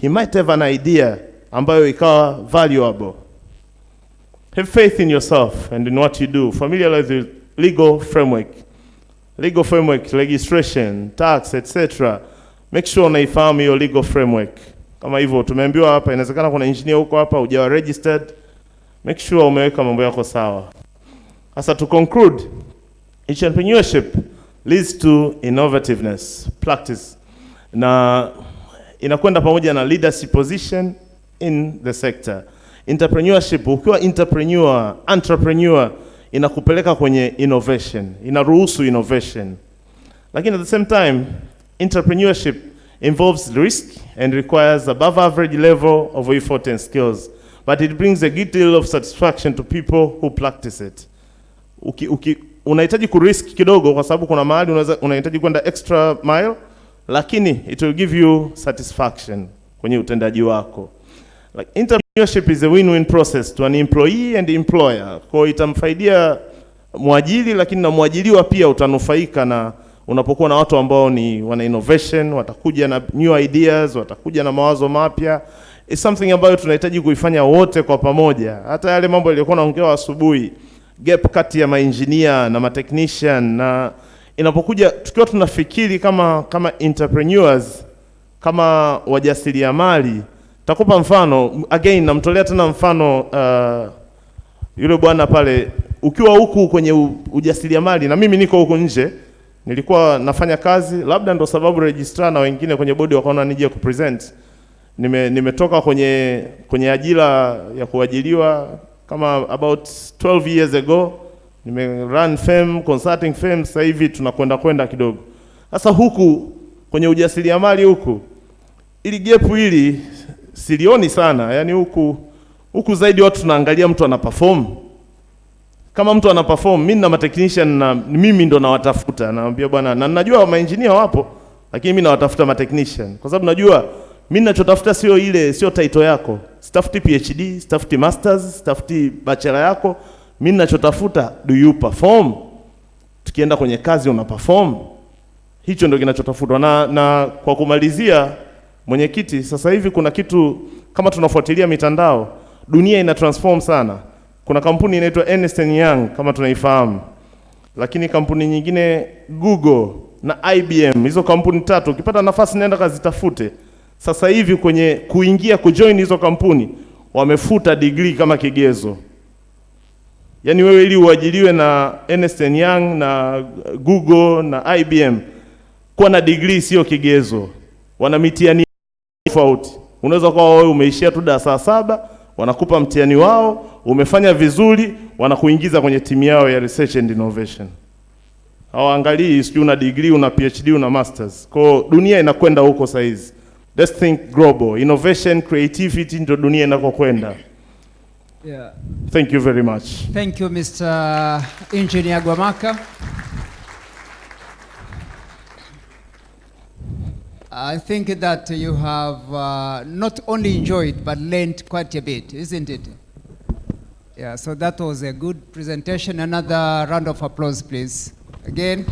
Speaker 1: he might have an idea ambayo ikawa valuable. Have faith in yourself and in what you do. Familiarize with legal framework. Legal framework, legislation, tax, etc. Make sure unaifahamu hiyo legal framework. Kama hivyo tumeambiwa hapa, inawezekana kuna engineer huko hapa hujawa registered. Make sure umeweka mambo yako sawa. Sasa to conclude, entrepreneurship leads to innovativeness, practice. Na inakwenda pamoja na leadership position in the sector. Entrepreneurship, ukiwa entrepreneur inakupeleka kwenye innovation, inaruhusu innovation. Lakini at the same time, entrepreneurship involves risk and requires above average level of effort and skills, but it brings a great deal of satisfaction to people who practice it. Unahitaji kurisk kidogo kwa sababu kuna mahali unahitaji kwenda extra mile, lakini it will give you satisfaction kwenye utendaji wako. Like entrepreneurship is a win-win process to an employee and employer. Kwa itamfaidia mwajiri, lakini na mwajiriwa pia utanufaika na unapokuwa na watu ambao ni wana innovation, watakuja na new ideas, watakuja na mawazo mapya. It's something ambayo tunahitaji kuifanya wote kwa pamoja. Hata yale mambo yaliokuwa naongewa asubuhi, gap kati ya ma-engineer na ma-technician, na inapokuja tukiwa tunafikiri kama entrepreneurs, kama wajasiriamali. Takupa mfano, again namtolea tena mfano yule bwana pale, ukiwa huku kwenye ujasiriamali na mimi niko huko nje, nilikuwa nafanya kazi, labda ndo sababu registrar na wengine kwenye bodi wakaona nije kupresent. Nimetoka kwenye ajira ya kuajiriwa kama about 12 years ago. Run firm, consulting firm, sasa hivi tunakwenda kidogo. Sasa huku kwenye ujasiriamali huku, ili gap hili silioni sana. Yani huku zaidi watu tunaangalia mtu ana perform. Kama mtu ana perform, mimi na ma technician na mimi ndo nawatafuta. Naambia bwana, na najua ma engineer wapo, lakini mimi nawatafuta ma technician. Kwa sababu najua mimi ninachotafuta sio title yako. Sitafuti PhD, sitafuti masters, sitafuti bachelor yako. Mimi ninachotafuta, do you perform? Tukienda kwenye kazi una perform. Hicho ndio kinachotafutwa. Na kwa kumalizia, mwenyekiti, sasa hivi kuna kitu kama tunafuatilia mitandao, dunia ina transform sana. Kuna kampuni inaitwa Ernst & Young kama tunaifahamu. Lakini kampuni nyingine Google na IBM, hizo kampuni tatu ukipata nafasi nenda kazitafute. Sasa hivi kwenye kujoin hizo kampuni wamefuta degree kama kigezo. Yaani wewe ili uajiriwe na Ernst & Young na Google na IBM, kuwa na degree sio kigezo. Wana mitihani tofauti. Unaweza kuwa wewe umeishia tu darasa 7, wanakupa mtihani wao, umefanya vizuri, wanakuingiza kwenye timu yao ya research and innovation. Hawaangalii sijui una degree, una PhD, una masters. Kwa dunia inakwenda huko sasa hizi. Let's think global. Innovation, creativity ndio dunia inakokwenda.
Speaker 3: Yeah.
Speaker 1: Thank you very much.
Speaker 3: Thank you, Mr. Engineer Gwamaka. I think that you have not only enjoyed but learned quite a bit, isn't it? Yeah, so that was a good presentation. Another round of applause, please. Again.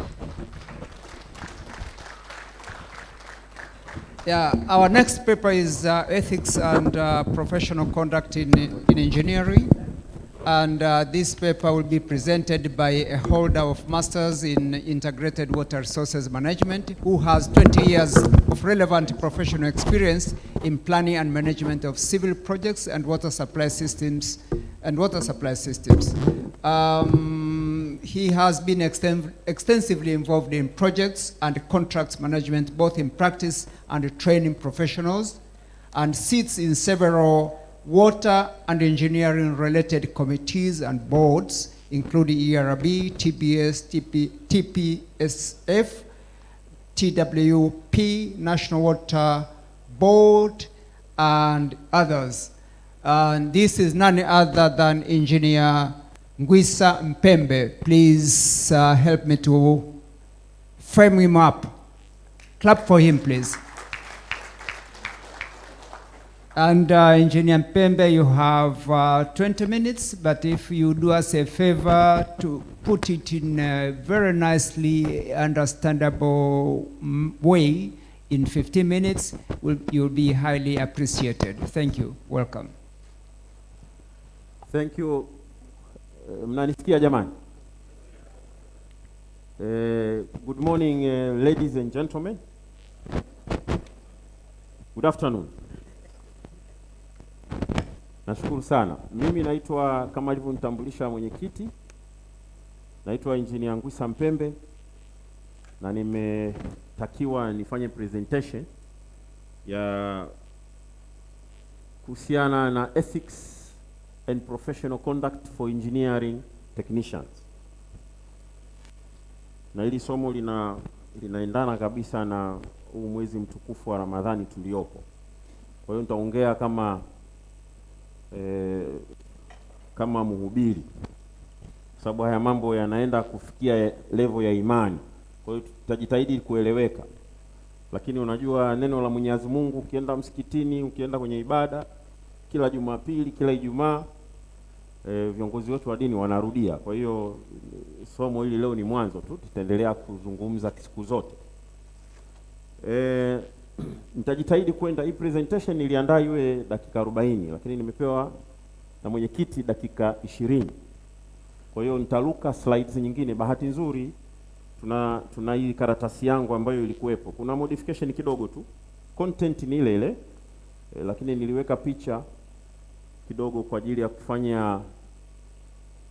Speaker 3: Yeah, our next paper is Ethics and Professional Conduct in Engineering. And this paper will be presented by a holder of Masters in Integrated Water Resources Management who has 20 years of relevant professional experience in planning and management of civil projects and water supply systems. He has been extensively involved in projects and contracts management, both in practice and training professionals, and sits in several water and engineering related committees and boards, including ERB, TPS, TPSF, TWP, National Water Board, and others. And this is none other than Engineer Ngwisa Mpembe. Please help me to frame him up. Clap for him, please. And Engineer Mpembe, you have 20 minutes, but if you do us a favor to put it in a very nicely understandable way in 15 minutes, you'll be highly appreciated. Thank you. Welcome.
Speaker 4: Thank you. Mnanisikia jamani? Good morning, ladies and gentlemen. Good afternoon. Nashukuru sana. Mimi naitwa, kama alivyonitambulisha mwenyekiti, naitwa Engineer Ngwisa Mpembe na nimetakiwa nifanye presentation ya kuhusiana na ethics and professional conduct for engineering technicians. Na hili somo linaendana kabisa na huu mwezi mtukufu wa Ramadhani tuliopo. Kwa hiyo nitaongea kama mhubiri, sababu haya mambo yanaenda kufikia level ya imani. Kwa hiyo tutajitahidi kueleweka. Lakini unajua neno la Mwenyezi Mungu, ukienda msikitini, ukienda kwenye ibada kila Jumapili, kila Ijumaa, viongozi wetu wa dini wanarudia. Kwa hiyo somo hili leo ni mwanzo tu, tutaendelea kuzungumza siku zote. Nitajitahidi kwenda, hii presentation niliandaa iwe dakika 40, lakini nimepewa na mwenyekiti dakika 20. Kwa hiyo nitaruka slides nyingine. Bahati nzuri tuna hii karatasi yangu ambayo ilikuwepo. Kuna modification kidogo tu. Content ni ile ile, lakini niliweka picha kidogo kwa ajili ya kufanya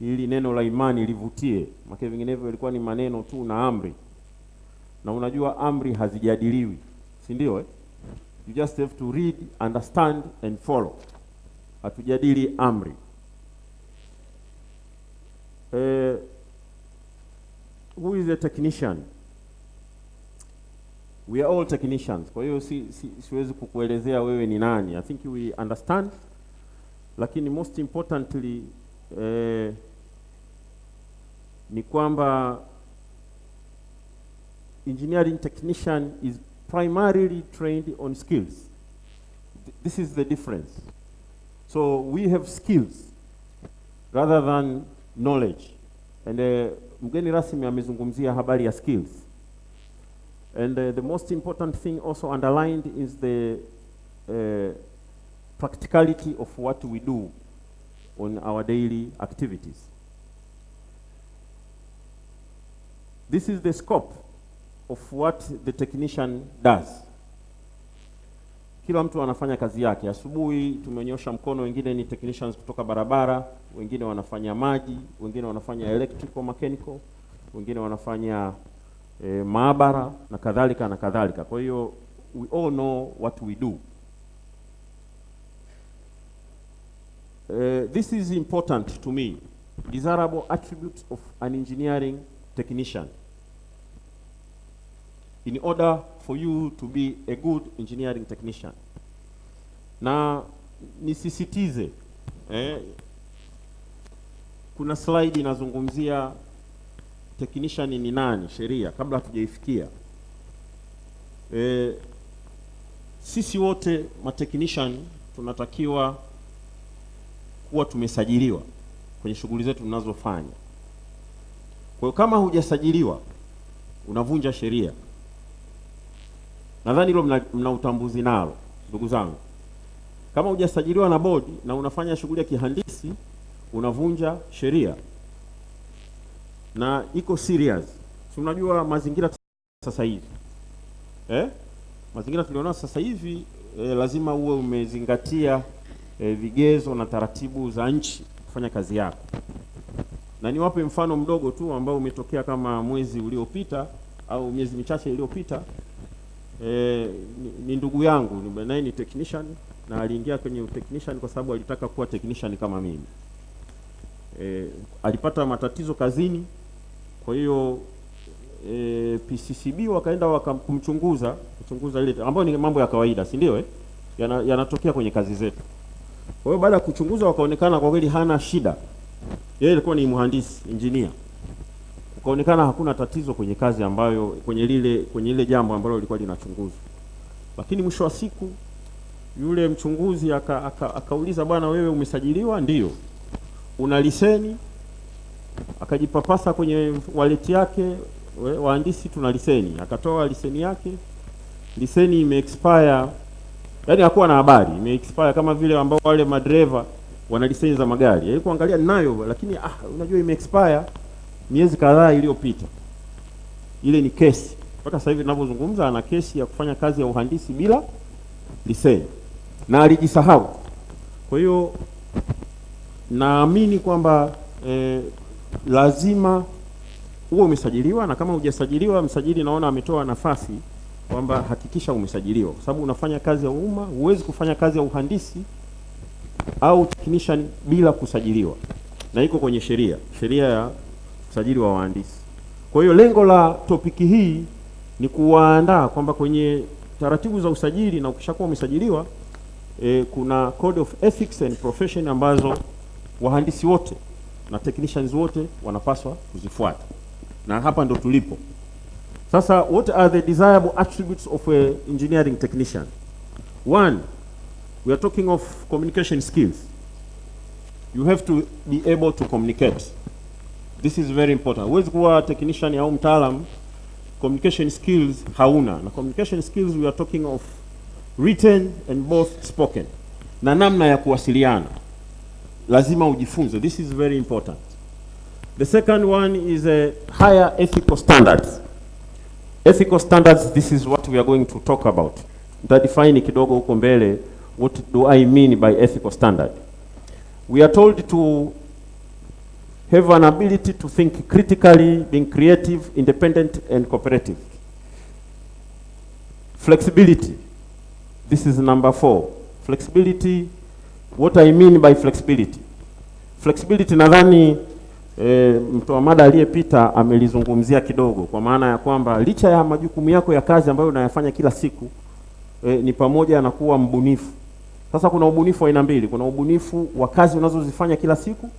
Speaker 4: ili neno la imani livutie. Maana vinginevyo ilikuwa ni maneno tu na amri. Na unajua amri hazijadiliwi, si ndio? You just have to read, understand and follow. Hatujadili amri. Who is a technician? We are all technicians. Kwa hiyo siwezi kukuelezea wewe ni nani. I think we understand. Lakini most importantly ni kwamba engineering technician is primarily trained on skills. This is the difference. So we have skills rather than knowledge. And mgeni rasmi amezungumzia habari ya skills. And the most important thing also underlined is the practicality of what we do on our daily activities. This is the scope of what the technician does. Kila mtu anafanya kazi yake. Asubuhi tumenyosha mkono, wengine ni technicians kutoka barabara, wengine wanafanya maji, wengine wanafanya electrical mechanical, wengine wanafanya maabara na kadhalika na kadhalika. Kwa hiyo we all know what we do. This is important to me. Desirable attributes of an engineering technician in order for you to be a good engineering technician. Na nisisitize, kuna slide inazungumzia technician ni nani, sheria, kabla hatujaifikia. Sisi wote technician tunatakiwa kuwa tumesajiliwa kwenye shughuli zetu tunazofanya. Kwa hiyo kama hujasajiliwa unavunja sheria. Nadhani hilo mna utambuzi nalo, ndugu zangu. Kama hujasajiliwa na bodi na unafanya shughuli ya kihandisi, unavunja sheria na iko serious. Si unajua mazingira sasa hivi mazingira tulionao sasa hivi lazima uwe umezingatia vigezo na taratibu za nchi kufanya kazi yako. Na niwape mfano mdogo tu ambao umetokea kama mwezi uliopita au miezi michache iliyopita. Ni ndugu yangu, naye ni technician na aliingia kwenye technician kwa sababu alitaka kuwa technician kama mimi. Alipata matatizo kazini, kwa hiyo PCCB wakaenda wakamchunguza ile ambayo ni mambo ya kawaida, si ndio? Yanatokea kwenye kazi zetu. Kwa hiyo baada ya kuchunguza wakaonekana kwa kweli hana shida. Yeye alikuwa ni mhandisi, engineer. Ukaonekana hakuna tatizo kwenye kazi ambayo kwenye ile jambo ambalo lilikuwa linachunguzwa. Lakini mwisho wa siku yule mchunguzi akauliza, bwana wewe umesajiliwa? Ndio. Una leseni? Akajipapasa kwenye wallet yake, wahandisi tuna leseni. Akatoa leseni yake. Leseni ime-expire. Yaani hakuwa na habari, ime-expire kama vile ambao wale madereva wana leseni za magari. Yaani kuangalia ninayo lakini unajua ime-expire miezi kadhaa iliyopita. Ile ni kesi. Mpaka sasa hivi ninapozungumza ana kesi ya kufanya kazi ya uhandisi bila leseni. Na alijisahau. Kwa hiyo naamini kwamba lazima uwe umesajiliwa, na kama hujasajiliwa msajili naona ametoa nafasi kwamba hakikisha umesajiliwa, kwa sababu unafanya kazi ya umma. Huwezi kufanya kazi ya uhandisi au technician bila kusajiliwa, na iko kwenye sheria ya usajili wa wahandisi. Kwa hiyo lengo la topiki hii ni kuwaandaa kwamba kwenye taratibu za usajili, na ukishakuwa umesajiliwa kuna code of ethics and profession ambazo wahandisi wote na technicians wote wanapaswa kuzifuata. Na hapa ndo tulipo. Sasa, what are the desirable attributes of a engineering technician? One, we are talking of communication skills. You have to be able to communicate. This is very important. Huwezi kuwa technician au mtaalam communication skills hauna. Na communication skills we are talking of written and both spoken. Na namna ya kuwasiliana lazima ujifunze. This is very important. The second one is a higher ethical standards. Ethical standards, this is what we are going to talk about. Nitadefine kidogo huko mbele what do I mean by ethical standard. We are told to have an ability to think critically, being creative, independent and cooperative. Flexibility. This is number 4. Flexibility. What I mean by flexibility. Flexibility nadhani mtoa mada aliyepita amelizungumzia kidogo, kwa maana ya kwamba licha ya majukumu yako ya kazi ambayo unayafanya kila siku ni pamoja na kuwa mbunifu. Sasa kuna ubunifu wa aina mbili. Kuna ubunifu wa kazi unazozifanya kila siku,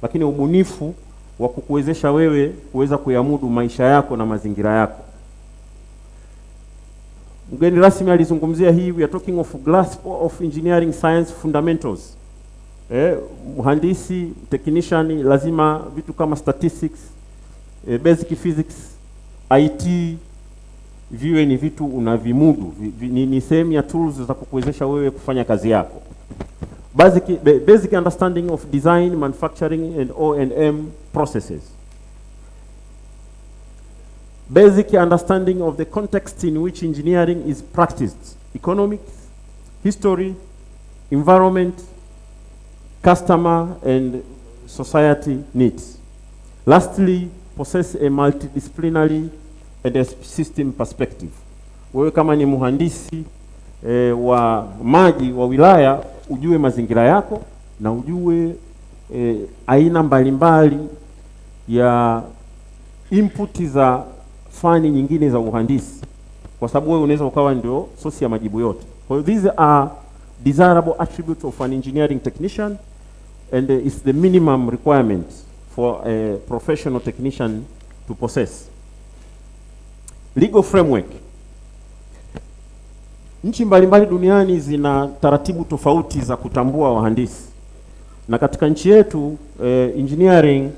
Speaker 4: lakini ubunifu wa kukuwezesha wewe kuweza kuyamudu maisha yako na mazingira yako. Mgeni rasmi alizungumzia hii, we are talking of grasp of engineering science fundamentals. Mhandisi, technician lazima vitu kama statistics, basic physics, IT viwe ni vitu unavimudu, ni sehemu ya tools za kukuwezesha wewe kufanya kazi yako. Basic understanding of design, manufacturing and O&M processes. Basic understanding of the context in which engineering is practiced, economics, history, environment, customer and society needs. Lastly, possess a multidisciplinary and a system perspective. Wewe kama ni mhandisi wa maji wa wilaya, ujue mazingira yako na ujue aina mbalimbali ya input za fani nyingine za uhandisi, kwa sababu wewe unaweza ukawa ndio source ya majibu yote. Kwa hiyo these are desirable attributes of an engineering technician, and it's the minimum requirement for a professional technician to possess. Legal framework. Nchi mbalimbali duniani zina taratibu tofauti za kutambua wahandisi. Na katika nchi yetu engineering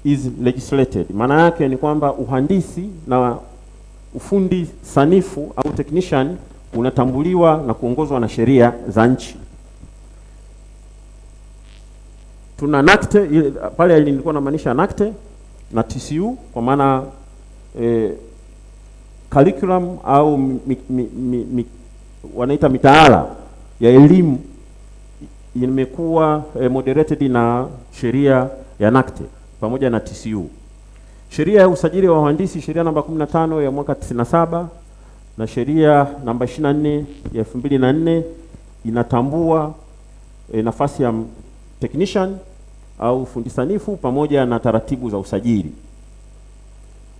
Speaker 4: is legislated. Maana yake ni kwamba uhandisi na ufundi sanifu au technician unatambuliwa na kuongozwa na sheria za nchi. tuna NACTE, pale nilikuwa namaanisha NACTE na TCU kwa maana curriculum au wanaita mitaala ya elimu imekuwa moderated na sheria ya NACTE pamoja na TCU. Sheria ya usajili wa wahandisi, sheria namba 15 ya mwaka 97 na sheria namba 24 ya 2004 inatambua nafasi ya technician au fundi sanifu pamoja na taratibu za usajili.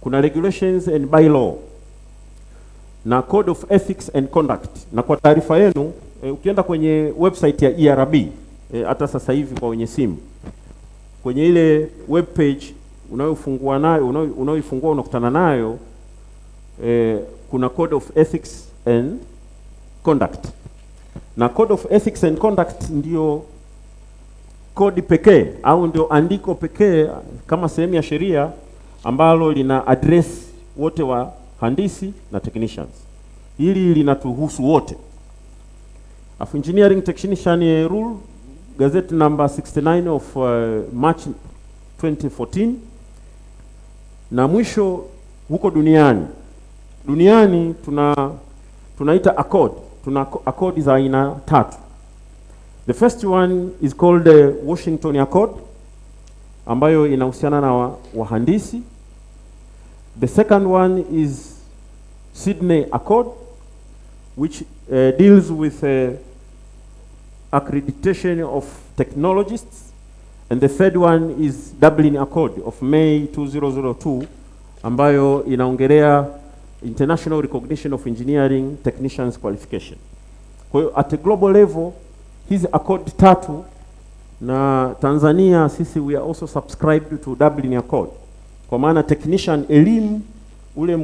Speaker 4: Kuna regulations and bylaw na code of ethics and conduct. Na kwa taarifa yenu, ukienda kwenye website ya ERB, hata sasa hivi kwa wenye simu, kwenye ile web page unayofungua nayo, unaoifungua unakutana nayo, kuna code of ethics and conduct. Na code of ethics and conduct ndio kodi pekee au ndio andiko pekee kama sehemu ya sheria ambalo lina address wote wa handisi na technicians. Hili linatuhusu wote. Of engineering technician rule, gazette number 69 of March 2014. Na mwisho huko duniani tunaita accord. Tuna accord za aina 3. The first one is called the Washington Accord, ambayo inahusiana na wahandisi. The second one is Sydney Accord, which deals with accreditation of technologists. And the third one is Dublin Accord of May 2002, ambayo inaongelea international recognition of engineering technicians qualification. Kwa hiyo at a global level, hizi accord 3 na Tanzania sisi we are also subscribed to Dublin Accord. Kwa maana technician elimu ule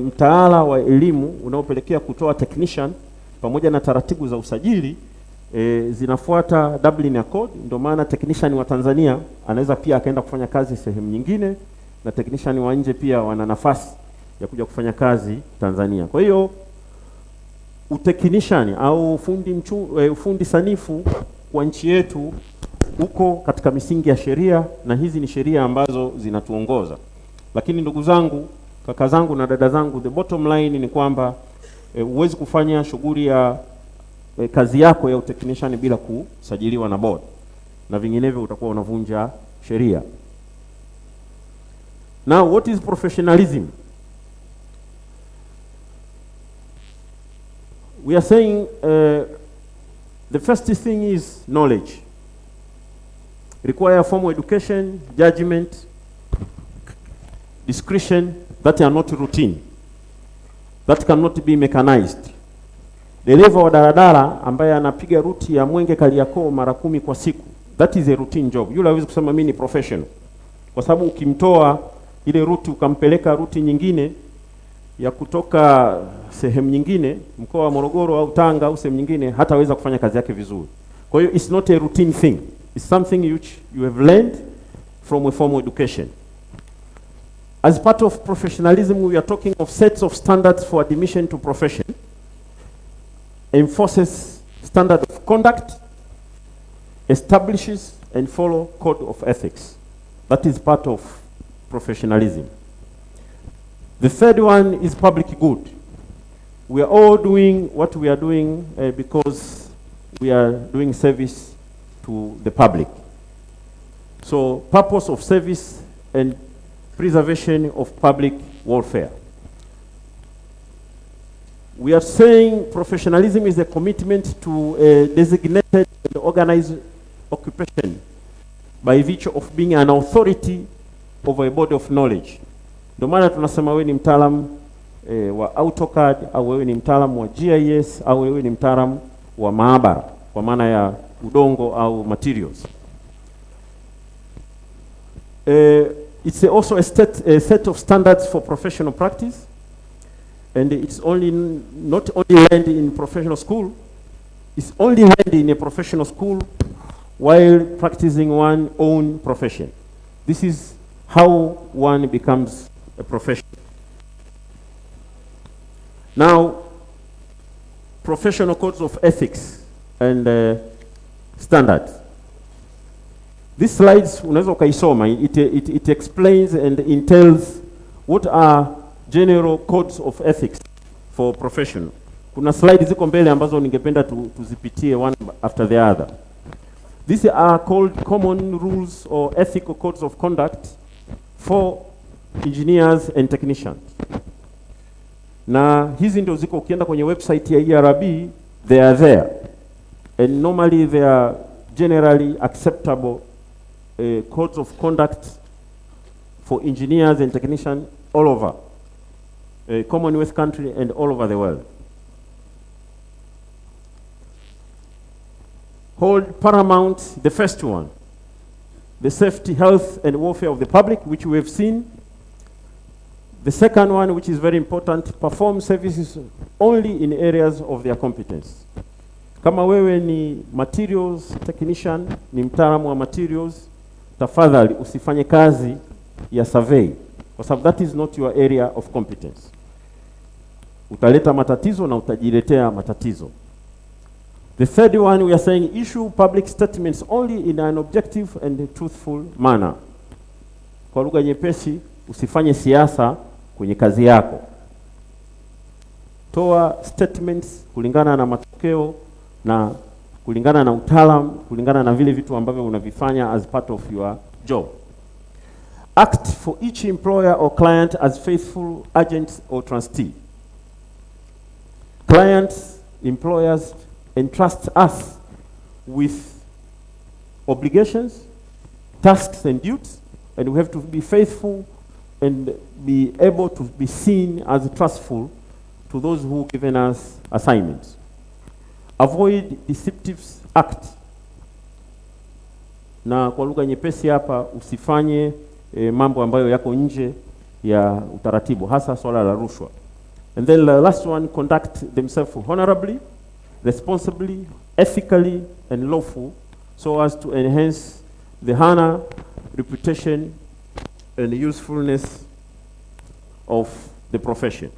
Speaker 4: mtaala wa elimu unaopelekea kutoa technician pamoja na taratibu za usajili zinafuata Dublin Accord. Ndio maana technician wa Tanzania anaweza pia akaenda kufanya kazi sehemu nyingine na technician wa nje pia wana nafasi ya kuja kufanya kazi Tanzania. Kwa hiyo uteknishani au ufundi sanifu kwa nchi yetu uko katika misingi ya sheria, na hizi ni sheria ambazo zinatuongoza. Lakini ndugu zangu, kaka zangu na dada zangu, the bottom line ni kwamba huwezi kufanya shughuli ya kazi yako ya uteknishani bila kusajiliwa na board, na vinginevyo utakuwa unavunja sheria. Now, what is professionalism? We are saying the first thing is knowledge. Require formal education, judgment, discretion that are not routine, that cannot be mechanized. Dereva wa daladala ambaye anapiga ruti ya Mwenge Kariakoo mara 10 kwa siku, that is a routine job. Yule hawezi kusema mimi ni professional, kwa sababu ukimtoa ile ruti ukampeleka ruti nyingine ya kutoka sehemu nyingine, mkoa wa Morogoro au Tanga au sehemu nyingine, hataweza kufanya kazi yake vizuri. Kwa hiyo it's not a routine thing. It's something which you have learned from a formal education. As part of professionalism, we are talking of sets of standards for admission to profession, enforces standard of conduct, establishes and follow code of ethics. That is part of professionalism. The third one is public good. We are all doing what we are doing because we are doing service to the public. So, purpose of service and preservation of public welfare. We are saying professionalism is a commitment to a designated and organized occupation by virtue of being an authority over a body of knowledge. Ndio maana tunasema wewe ni mtaalamu wa AutoCAD, au wewe ni mtaalamu wa GIS, au wewe ni mtaalamu wa maabara kwa maana ya udongo au materials. It's also a set of standards for professional practice, and it's not only learned in professional school, it's only learned in a professional school while practicing one's own profession. This is how one becomes a professional. Now, professional codes of ethics and standards. These slides unaweza ukaisoma, it explains and entails what are general codes of ethics for professional. Kuna slide ziko mbele ambazo ningependa tuzipitie one after the other. These are called common rules or ethical codes of conduct for engineers and technicians. Na hizi ndio ziko, ukienda kwenye website ya ERB, they are there. And normally they are generally acceptable codes of conduct for engineers and technicians all over Commonwealth country and all over the world. Hold paramount the first one, the safety, health, and welfare of the public, which we have seen. The second one, which is very important, perform services only in areas of their competence. Kama wewe ni materials technician, ni mtaalamu wa materials, tafadhali usifanye kazi ya survey, kwa sababu that is not your area of competence. Utaleta matatizo na utajiletea matatizo. The third one, we are saying issue public statements only in an objective and truthful manner. Kwa lugha nyepesi, usifanye siasa kwenye kazi yako. Toa statements kulingana na matokeo na kulingana na utaalamu, kulingana na vile vitu ambavyo unavifanya as part of your job. Act for each employer or client as faithful agent or trustee. Clients, employers entrust us with obligations, tasks and duties, and we have to be faithful and be able to be seen as trustful to those who given us assignments. Avoid deceptive act. Na kwa lugha nyepesi hapa, usifanye mambo ambayo yako nje ya utaratibu, hasa swala la rushwa. And then the last one, conduct themselves honorably, responsibly, ethically, and lawful, so as to enhance the honor, reputation, and usefulness of the profession.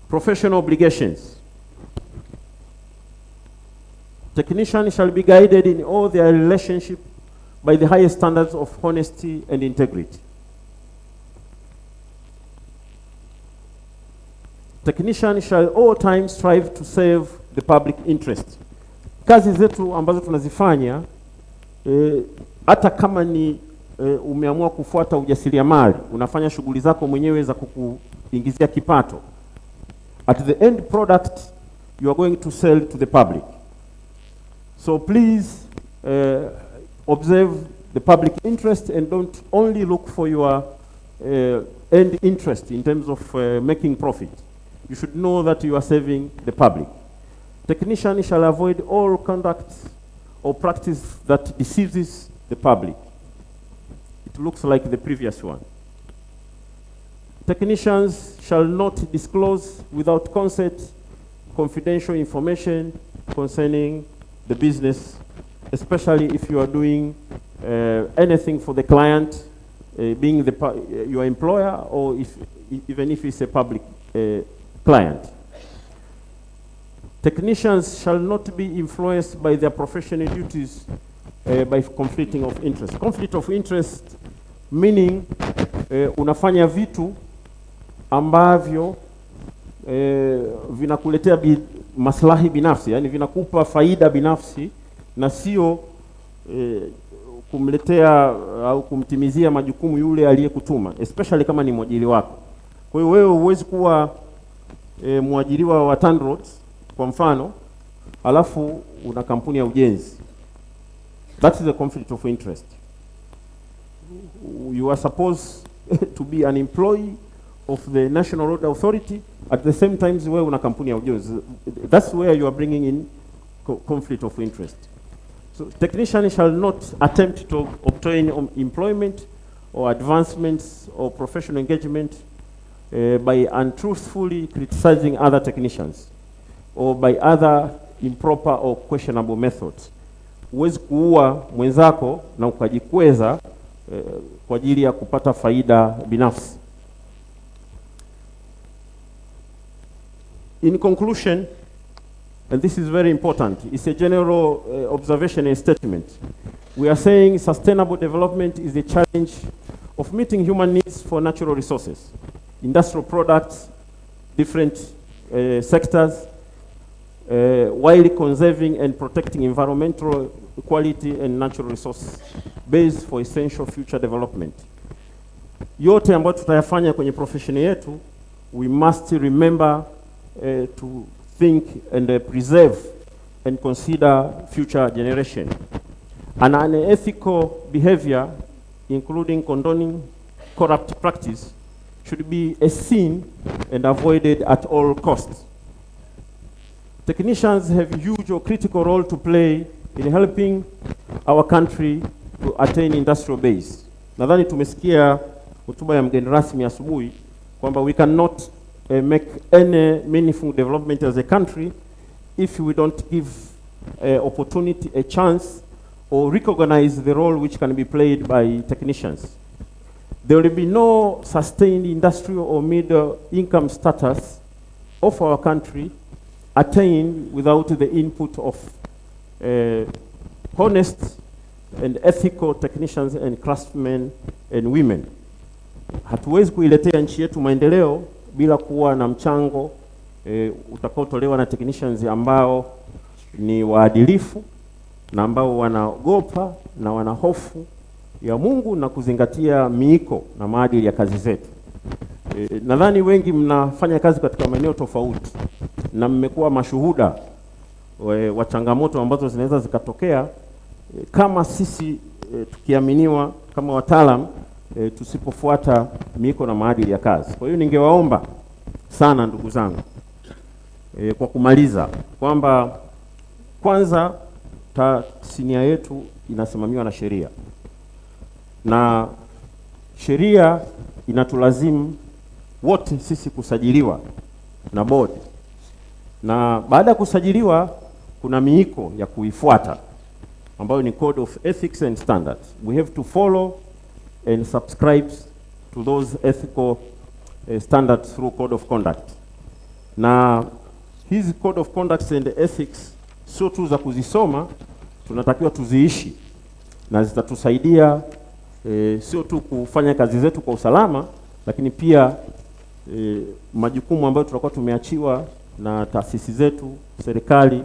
Speaker 4: Professional obligations. Technicians shall be guided in all their relationship by the highest standards of honesty and integrity. Technicians shall all times strive to serve the public interest. Kazi zetu ambazo tunazifanya, hata kama ni umeamua kufuata ujasiriamali, unafanya shughuli zako mwenyewe za kukuingizia kipato, at the end product you are going to sell to the public. So please observe the public interest and don't only look for your end interest in terms of making profit. You should know that you are serving the public. Technicians shall avoid all conduct or practice that deceives the public. It looks like the previous one. Technicians shall not disclose without consent confidential information concerning the business, especially if you are doing anything for the client, being your employer, or even if it's a public client. Technicians shall not be influenced by their professional duties by conflicting of interest. Conflict of interest meaning unafanya vitu ambavyo vinakuletea maslahi binafsi, yani vinakupa faida binafsi na sio kumletea au kumtimizia majukumu yule aliyekutuma, especially kama ni mwajiri wako. Kwa hiyo wewe huwezi kuwa mwajiriwa wa TANROADS kwa mfano, alafu una kampuni ya ujenzi. That is a conflict of interest. You are supposed to be an employee of the National Road Authority, at the same time wewe una kampuni ya ujenzi. That's where you are bringing in conflict of interest. So technicians shall not attempt to obtain employment or advancements or professional engagement by untruthfully criticizing other technicians or by other improper or questionable methods. Huwezi kuua mwenzako na ukajikweza kwa ajili ya kupata faida binafsi. In conclusion, and this is very important, it's a general observation and statement. We are saying sustainable development is the challenge of meeting human needs for natural resources, industrial products, different sectors, while conserving and protecting environmental quality and natural resource base for essential future development. Yote ambayo tutayafanya kwenye profession yetu, we must remember to think and preserve and consider future generation. And unethical behavior, including condoning corrupt practice, should be a sin and avoided at all costs. Technicians have a huge or critical role to play in helping our country to attain industrial base. Nadhani tumesikia hotuba ya mgeni rasmi asubuhi kwamba we cannot make any meaningful development as a country if we don't give opportunity, a chance, or recognize the role which can be played by technicians. There will be no sustained industrial or middle income status of our country attained without the input of honest and ethical technicians and craftsmen and women. Hatuwezi kuiletea nchi yetu maendeleo bila kuwa na mchango utakaotolewa na technicians ambao ni waadilifu na ambao wanaogopa na wana hofu ya Mungu na kuzingatia miiko na maadili ya kazi zetu. Nadhani wengi mnafanya kazi katika maeneo tofauti na mmekuwa mashuhuda wa changamoto ambazo zinaweza zikatokea kama sisi tukiaminiwa kama wataalam tusipofuata miiko na maadili ya kazi. Kwa hiyo ningewaomba sana ndugu zangu kwa kumaliza kwamba kwanza tasnia yetu inasimamiwa na sheria, na sheria inatulazimu wote sisi kusajiliwa na board, na baada ya kusajiliwa kuna miiko ya kuifuata ambayo ni Code of Ethics and Standards. We have to follow and subscribe to those ethical standards through Code of Conduct. Na hizi Code of Conduct and Ethics sio tu za kuzisoma, tunatakiwa tuziishi, na zitatusaidia sio tu kufanya kazi zetu kwa usalama, lakini pia majukumu ambayo tutakuwa tumeachiwa na taasisi zetu, serikali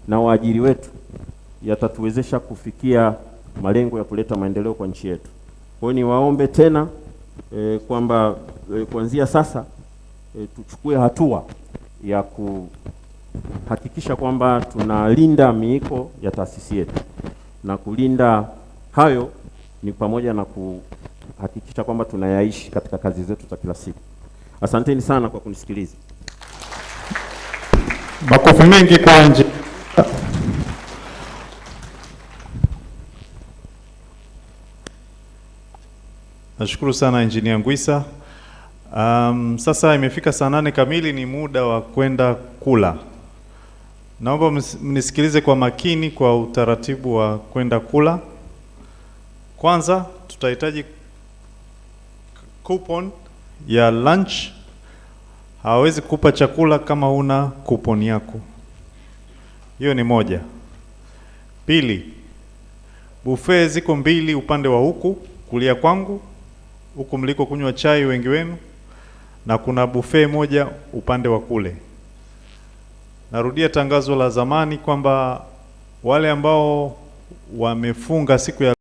Speaker 4: na waajiri wetu yatatuwezesha kufikia malengo ya kuleta maendeleo kwa nchi yetu. Kwa hiyo niwaombe tena kwamba kuanzia sasa tuchukue hatua ya kuhakikisha kwamba tunalinda miiko ya taasisi yetu, na kulinda hayo ni pamoja na kuhakikisha kwamba tunayaishi katika kazi zetu za kila siku. Asanteni sana kwa kunisikiliza.
Speaker 5: Makofi mengi kwa nje. Nashukuru sana Engineer Ngwisa. Sasa imefika saa 8 kamili, ni muda wa kwenda kula. Naomba mnisikilize kwa makini kwa utaratibu wa kwenda kula. Kwanza tutahitaji coupon ya lunch. Hawezi kukupa chakula kama huna coupon yako. Hiyo ni moja. Pili, buffet ziko 2 upande wa huku kulia kwangu, huku mliko kunywa chai wengi wenu, na kuna buffet moja upande wa kule. Narudia tangazo la zamani kwamba wale ambao wamefunga siku ya